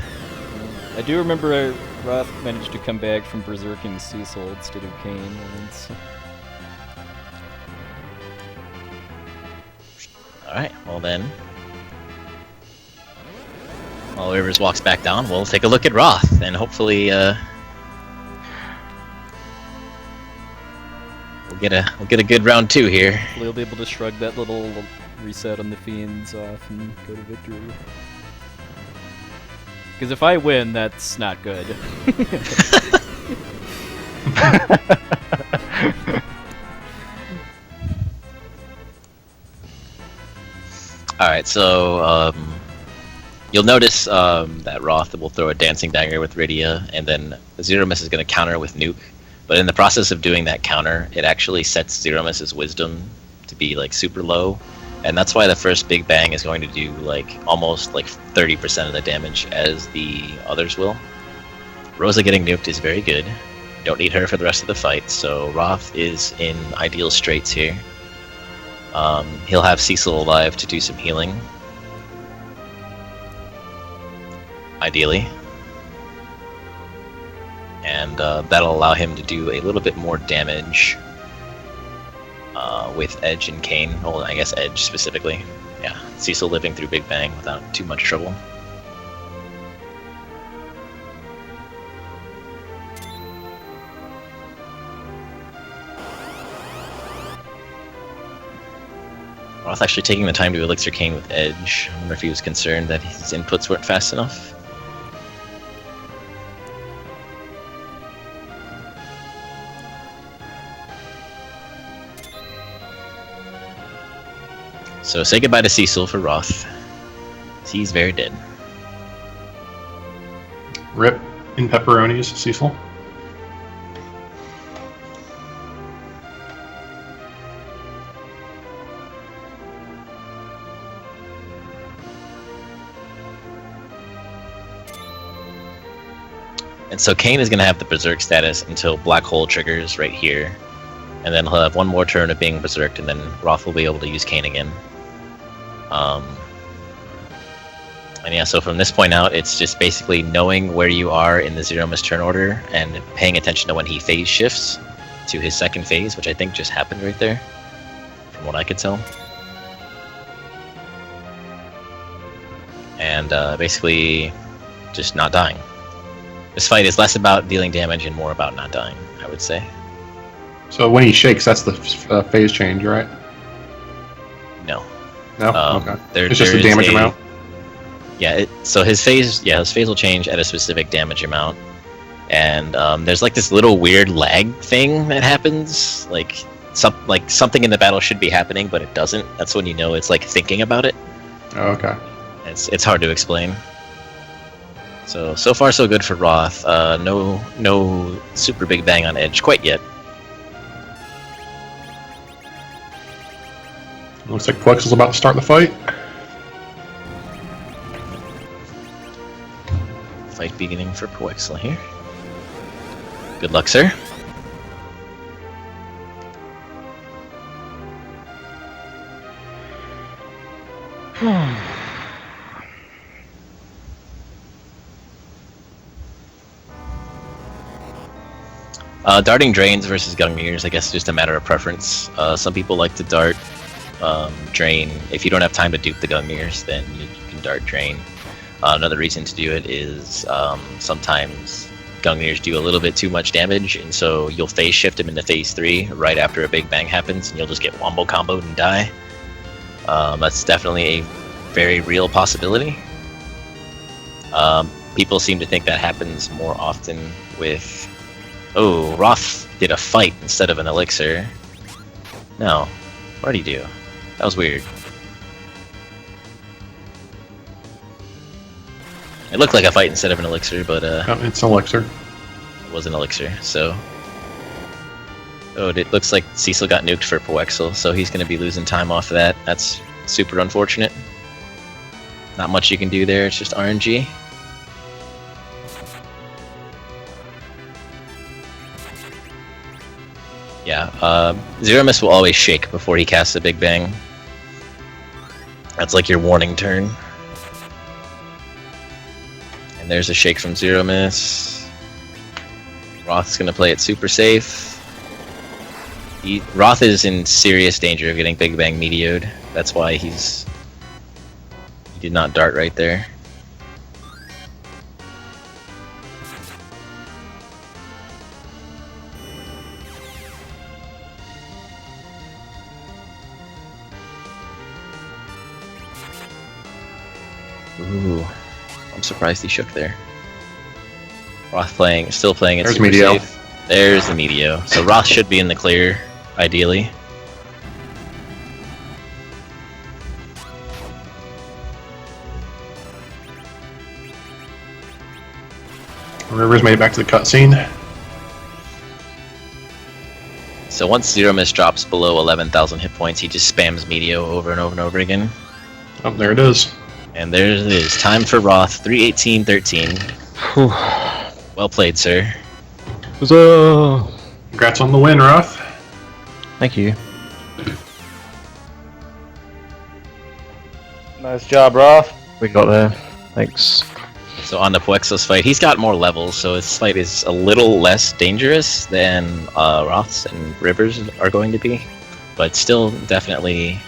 I do remember Roth managed to come back from berserking Cecil instead of Kane once. Alright, well then. While Rivers walks back down, we'll take a look at Roth, and hopefully, we'll get a good round 2 here. We'll be able to shrug that little reset on the Fiends off and go to victory. Because if I win, that's not good. Alright, so, You'll notice that Roth will throw a Dancing Dagger with Rydia, and then Zero Miss is going to counter with Nuke. But in the process of doing that counter, it actually sets Zero Miss's Wisdom to be like super low, and that's why the first Big Bang is going to do like almost like 30% of the damage as the others will. Rosa getting nuked is very good. Don't need her for the rest of the fight, so Roth is in ideal straits here. He'll have Cecil alive to do some healing. Ideally. And that'll allow him to do a little bit more damage with Edge and Kane. Well, I guess Edge specifically. Yeah, Cecil living through Big Bang without too much trouble. Roth actually taking the time to Elixir Kane with Edge. I wonder if he was concerned that his inputs weren't fast enough. So say goodbye to Cecil for Roth. He's very dead. Rip in pepperonis, Cecil. And so Kane is going to have the Berserk status until Black Hole triggers right here. And then he'll have one more turn of being Berserked, and then Roth will be able to use Kane again. And yeah, so from this point out, it's just basically knowing where you are in the Zero Miss turn order and paying attention to when he phase shifts to his second phase, which I think just happened right there, from what I could tell. And basically just not dying. This fight is less about dealing damage and more about not dying, I would say. So when he shakes, that's the phase change, right? No. No? Okay. It's just the damage amount? Yeah, so his phase will change at a specific damage amount. And there's like this little weird lag thing that happens. Like something in the battle should be happening, but it doesn't. That's when you know it's like thinking about it. Oh, okay. It's hard to explain. So far so good for Roth. No super Big Bang on Edge quite yet. Looks like puwexil's about to start the fight. Fight beginning for puwexil here. Good luck, sir. Darting drains versus Gungnir's, I guess, just a matter of preference. Some people like to dart drain. If you don't have time to dupe the Gungnir's, then you can dart drain. Another reason to do it is sometimes Gungnir's do a little bit too much damage, and so you'll phase shift him into phase 3 right after a Big Bang happens, and you'll just get wombo comboed and die. That's definitely a very real possibility. People seem to think that happens more often with... Oh, Roth did a fight instead of an elixir. No. What did he do? That was weird. It looked like a fight instead of an elixir, but Oh, it's an elixir. it was an elixir, so... Oh, it looks like Cecil got nuked for puwexil, so he's going to be losing time off of that. That's super unfortunate. Not much you can do there, it's just RNG. Yeah, Zero Miss will always shake before he casts a Big Bang. That's like your warning turn. And there's a shake from Zero Miss. Roth's gonna play it super safe. Roth is in serious danger of getting Big Bang meteored. That's why he did not dart right there. Ooh, I'm surprised he shook there. Roth still playing it There's super Meteo. safe. There's the Meteo. So Roth should be in the clear, ideally. Rivers made it back to the cutscene. So once Zero Mist drops below 11,000 hit points, he just spams Meteo over and over and over again. Oh, there it is. And there it is. Time for Roth. 318-13. Well played, sir. Huzzah! Congrats on the win, Roth. Thank you. Nice job, Roth. We got there. Thanks. So on the puwexil's fight, he's got more levels, so his fight is a little less dangerous than Roth's and Rivers are going to be, but still definitely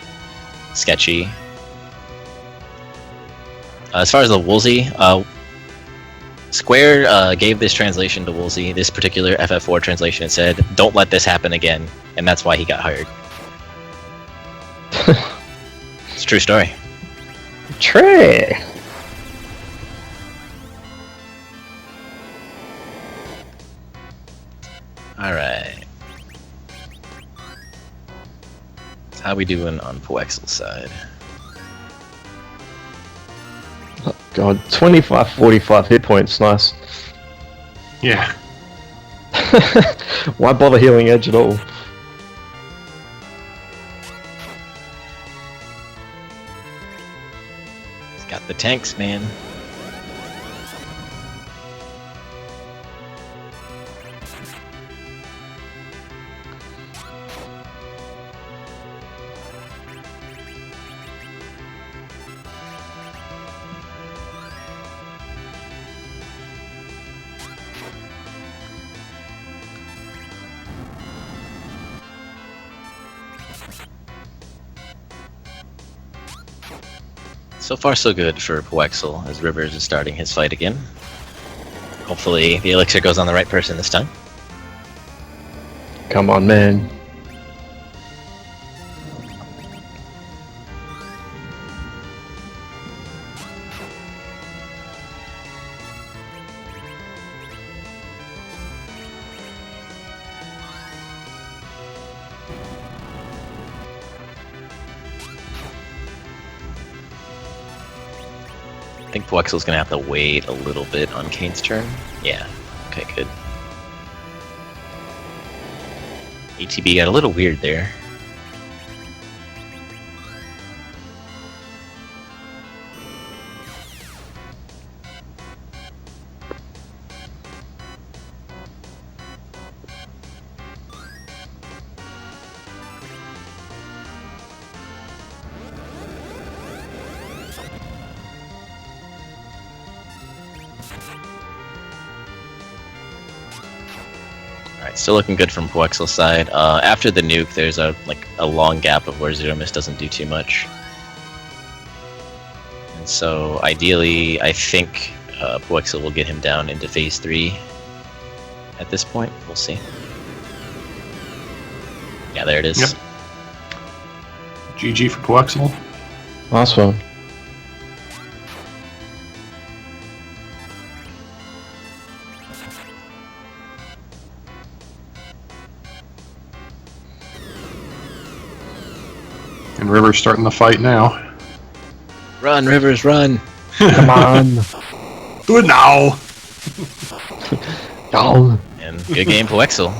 sketchy. As far as the Woolsey, Square gave this translation to Woolsey, this particular FF4 translation, and said, "Don't let this happen again," and that's why he got hired. It's a true story. Trey! Alright. How we doing on puwexil's side? Oh, God, 25, 45 hit points, nice. Yeah. Why bother healing Edge at all? He's got the tanks, man. So far, so good for puwexil, as Rivers is starting his fight again. Hopefully, the elixir goes on the right person this time. Come on, man. I think puwexil's gonna have to wait a little bit on Kane's turn. Yeah. Okay, good. ETB got a little weird there. Alright, still looking good from puwexil's side. After the nuke, there's a long gap of where Zero Mist doesn't do too much. And so, ideally, I think puwexil will get him down into phase 3 at this point. We'll see. Yeah, there it is. Yep. GG for puwexil. Nice one. And Rivers starting the fight now. Run, Rivers, run! Come on. Do it now! Y'all. And good game, puwexil.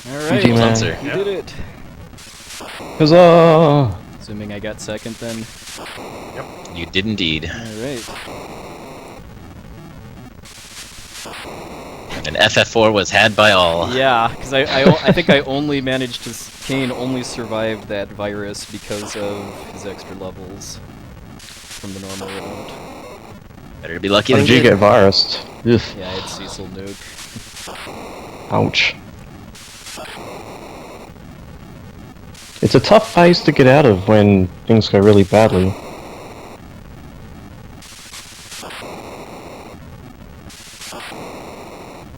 Alright, GG, man. Sir. you did it. Huzzah! Assuming I got second then. You did indeed. Alright. And FF4 was had by all. Yeah, because I think I only managed to... Kane only survived that virus because of his extra levels from the normal route. Better be lucky How than did you good. get virused? Ugh. Yeah, I had Cecil nuke. Ouch. It's a tough phase to get out of when things go really badly.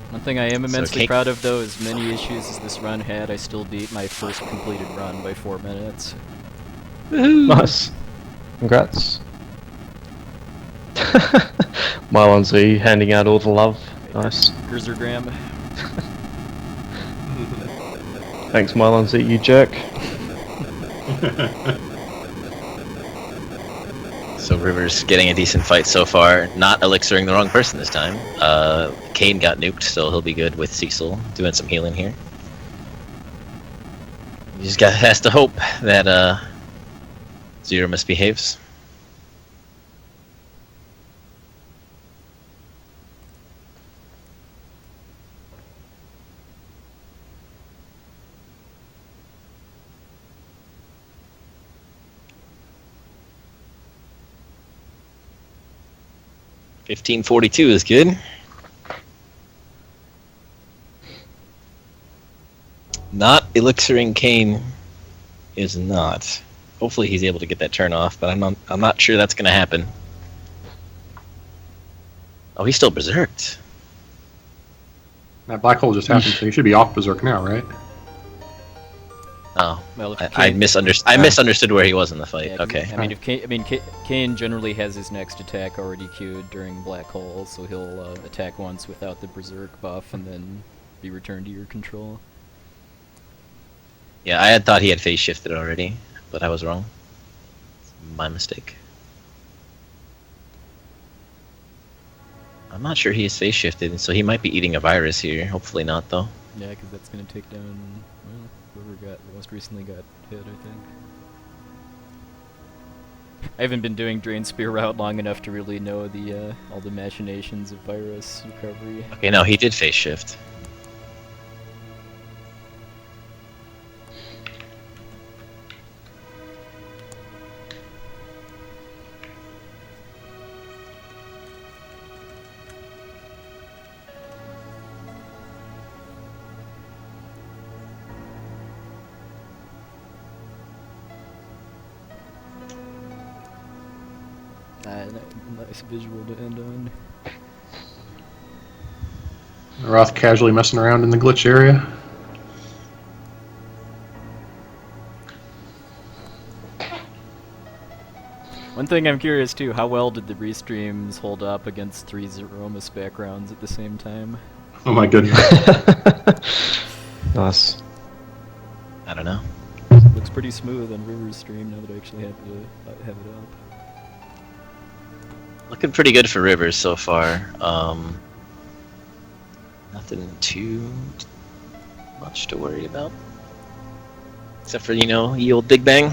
One thing I am immensely Kane- proud of, though, as many issues as this run had, I still beat my first completed run by 4 minutes. Nice. Congrats. Mylon Z handing out all the love. Nice. Grzergram. Thanks, Mylon Z, you jerk. So So Rivers getting a decent fight so far, not elixiring the wrong person this time. Kane got nuked, so he'll be good with Cecil doing some healing here. He just has to hope that Zero misbehaves. $15.42 is good. Not elixiring Kane is not. Hopefully he's able to get that turn off, but I'm not sure that's gonna happen. Oh, he's still berserked. That black hole just happened, so you should be off berserk now, right? Oh, Well, if I Kane- misunderstood where he was in the fight. Yeah, 'cause, Okay. I mean, if Kane generally has his next attack already queued during Black Hole, so he'll attack once without the Berserk buff and then be returned to your control. Yeah, I had thought he had phase shifted already, but I was wrong. My mistake. I'm not sure he is phase shifted, so he might be eating a virus here. Hopefully not, though. Yeah, because that's going to take down whoever most recently got hit, I think. I haven't been doing Drain Spear route long enough to really know the all the machinations of virus recovery. Okay, no, he did phase shift. Nice visual to end on. Roth casually messing around in the glitch area. One thing I'm curious too, how well did the restreams hold up against 3 Zeromus backgrounds at the same time? Oh my goodness. Nice. I don't know. Looks pretty smooth on River's stream now that I actually have it up. Looking pretty good for Rivers so far. Nothing too much to worry about. Except for, ye old Big Bang.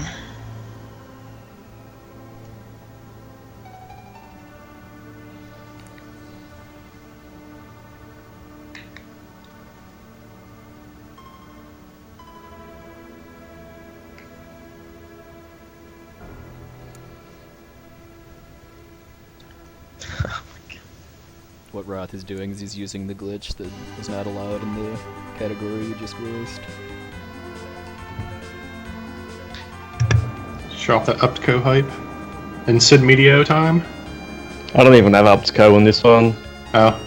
What Roth is doing is he's using the glitch that was not allowed in the category you just released. Show off that Upco hype. And Sid Medio time. I don't even have up to go on this one. Oh.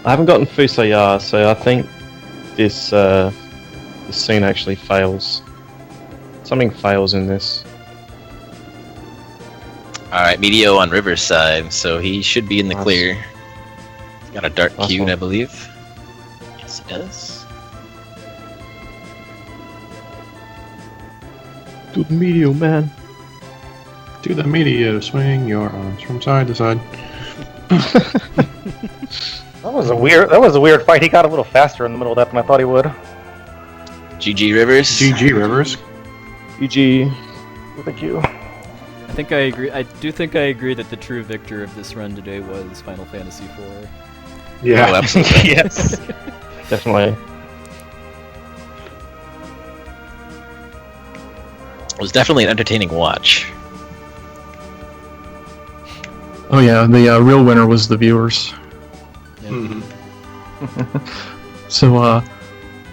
I haven't gotten Fusaya, so I think this scene actually fails. Something fails in this. Alright, Medio on River's side, so he should be in the Nice. clear. He's got a dark Nice cube, one. I believe. Yes, he does. Do the medial, man. Do the Medio, swing your arms from side to side. That was a weird fight. He got a little faster in the middle of that than I thought he would. GG Rivers. GG Rivers. GG. Thank you. I think I agree. I do think I agree that the true victor of this run today was Final Fantasy IV. Yeah. Oh, absolutely. Yes. Definitely. It was definitely an entertaining watch. Oh yeah, the real winner was the viewers. Yeah. Mhm. So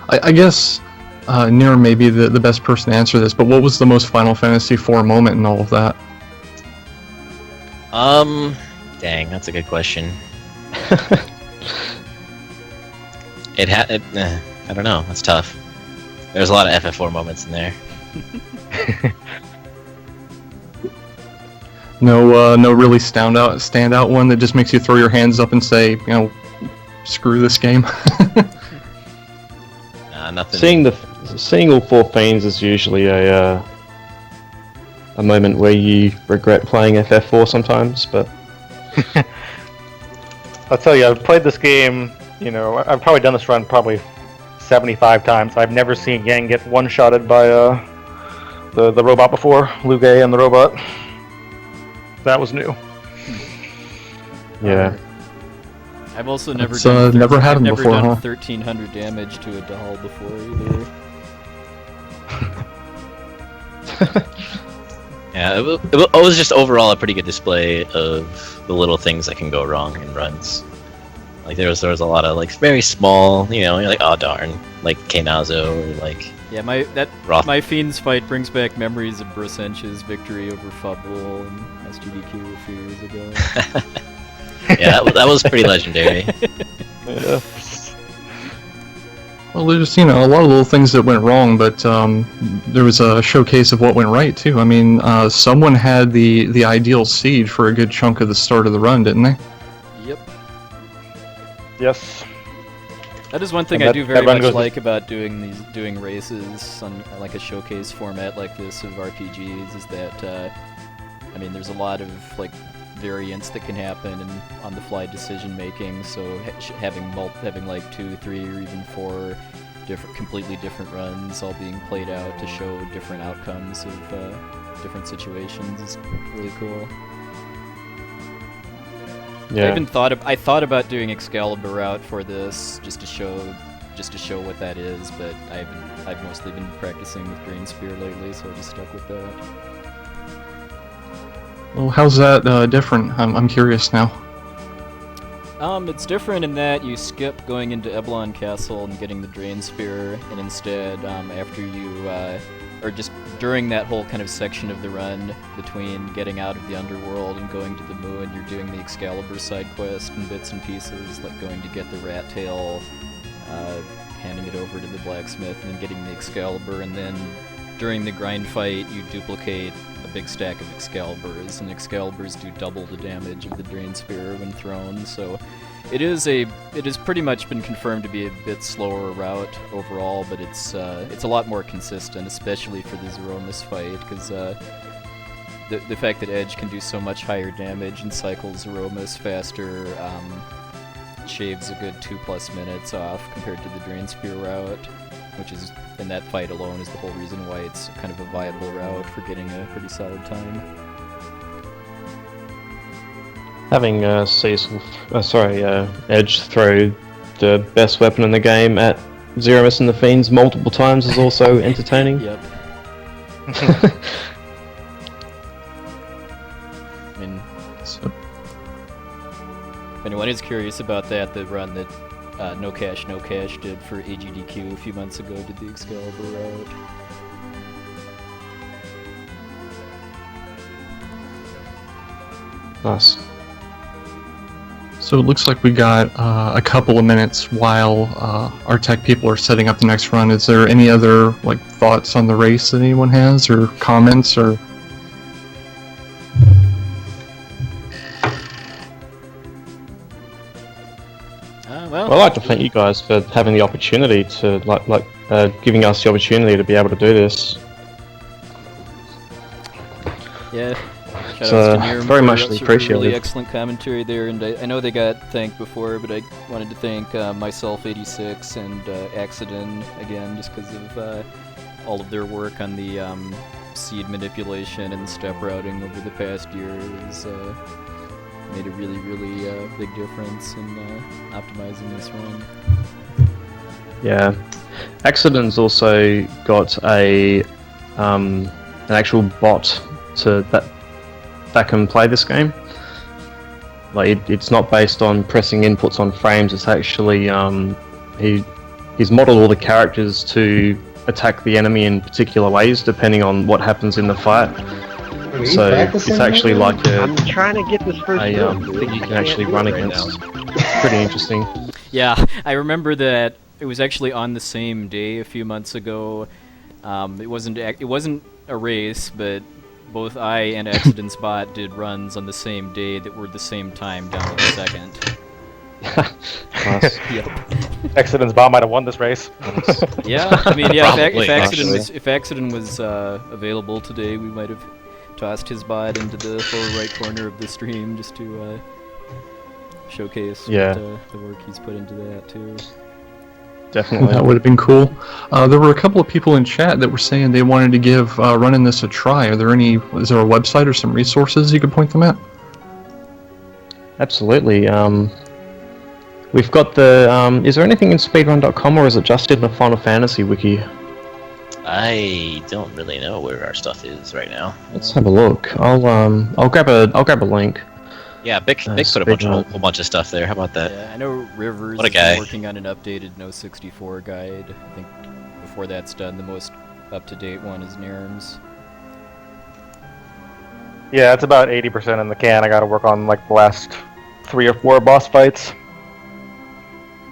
I guess Nir may be the best person to answer this, but what was the most Final Fantasy IV moment in all of that? Dang, that's a good question. I don't know, that's tough. There's a lot of FF4 moments in there. No really standout one that just makes you throw your hands up and say, screw this game. Nothing. Seeing all four fiends is usually a a moment where you regret playing FF4 sometimes, but I'll tell you, I've played this game, I've probably done this run probably 75 times. I've never seen Yang get one-shotted by the robot before, Liu Gei and the robot. That was new. yeah. I've also never It's, done never had him never before, done huh? 1300 damage to a doll before either. Yeah, it was just overall a pretty good display of the little things that can go wrong in runs. Like there was a lot of like very small, you're like, oh darn, like Kenazo or like Yeah, Roth. my Fiends fight brings back memories of Brusench's victory over Fubble and SGDQ a few years ago. Yeah, that was pretty legendary. Yeah. Well, there's a lot of little things that went wrong, but there was a showcase of what went right too. I mean, someone had the ideal seed for a good chunk of the start of the run, didn't they? Yep. Yes. That is one thing And I do that very run much goes- like about doing races on like a showcase format like this of RPGs is that I mean there's a lot of like variants that can happen and on-the-fly decision making. So having like 2, 3, or even 4 completely different runs all being played out to show different outcomes of different situations is really cool. Yeah. I thought about doing Excalibur out for this just to show what that is, but I've mostly been practicing with Green Spear lately, so I just stuck with that. Well, how's that different? I'm curious now. It's different in that you skip going into Eblon Castle and getting the Drain Spear, and instead, after you, or just during that whole kind of section of the run between getting out of the underworld and going to the moon, you're doing the Excalibur side quest in bits and pieces, like going to get the rat tail, handing it over to the blacksmith, and then getting the Excalibur, and then during the grind fight, you duplicate a big stack of Excaliburs, and Excaliburs do double the damage of the Drain Spear when thrown, so it has pretty much been confirmed to be a bit slower route overall, but it's a lot more consistent, especially for the Zeromus fight, because the fact that Edge can do so much higher damage and cycle Zeromus faster shaves a good 2+ minutes off compared to the Drain Spear route, which is, in that fight alone, is the whole reason why it's kind of a viable route for getting a pretty solid time. Having Edge throw the best weapon in the game at Zeromus and the Fiends multiple times is also entertaining. Yep. I mean, So, if anyone is curious about that, the run that No Cash did for AGDQ a few months ago did the Excalibur route. Nice. so it looks like we got a couple of minutes while our tech people are setting up the next run. Is there any other thoughts on the race that anyone has, or comments, or? Well, I'd like to thank you guys for having the opportunity to giving us the opportunity to be able to do this. Yeah. It's, Shout outs to Nirm very for muchly some appreciated. Really excellent commentary there, and I know they got thanked before, but I wanted to thank myself, 86, and Accident again, just because of all of their work on the seed manipulation and step routing over the past year. Has made a really, really big difference in optimizing this run. Yeah, Accident's also got an actual bot that can play this game. It's not based on pressing inputs on frames. It's actually he's modeled all the characters to attack the enemy in particular ways depending on what happens in the fight. So it's actually like I'm trying to get this first thing you can actually run against. It's pretty interesting. Yeah, I remember that it was actually on the same day a few months ago. It wasn't a race, but both I and Accident's bot did runs on the same day that were the same time down to the second. Nice. Yep. Accident's bot might have won this race. Yeah, I mean, yeah. Probably, If Accident was available today, we might have tossed his bot into the lower right corner of the stream just to showcase the work he's put into that too. Definitely. That would have been cool. There were a couple of people in chat that were saying they wanted to give running this a try. Is there a website or some resources you could point them at? Absolutely. We've got the. Is there anything in speedrun.com, or is it just in the Final Fantasy wiki? I don't really know where our stuff is right now. Let's have a look. I'll grab a link. Yeah, Bick put a whole bunch of stuff there. How about that? Yeah, I know Rivers What a is guy. working on an updated No 64 guide. I think before that's done, the most up-to-date one is Nairn's. Yeah, it's about 80% in the can. I gotta work on like the last 3 or 4 boss fights.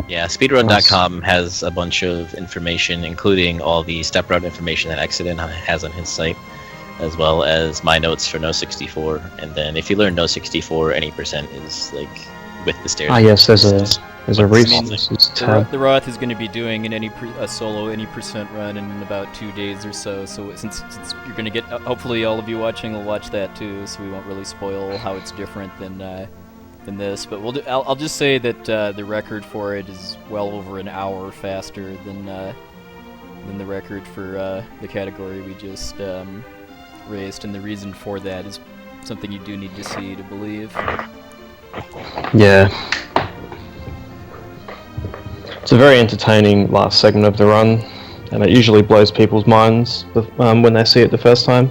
Yeah, speedrun.com has a bunch of information, including all the step route information that Exodin has on his site, as well as my notes for No 64. And then if you learn No 64, any percent is like with the stairs. Ah, yes, there's a resources tab. The Roth is going to be doing a solo any percent run in about 2 days or so. So since you're going to get, hopefully all of you watching will watch that too. So we won't really spoil how it's different than this. But I'll just say that the record for it is well over an hour faster than the record for the category we just raised. And the reason for that is something you do need to see to believe. Yeah. It's a very entertaining last segment of the run, and it usually blows people's minds when they see it the first time.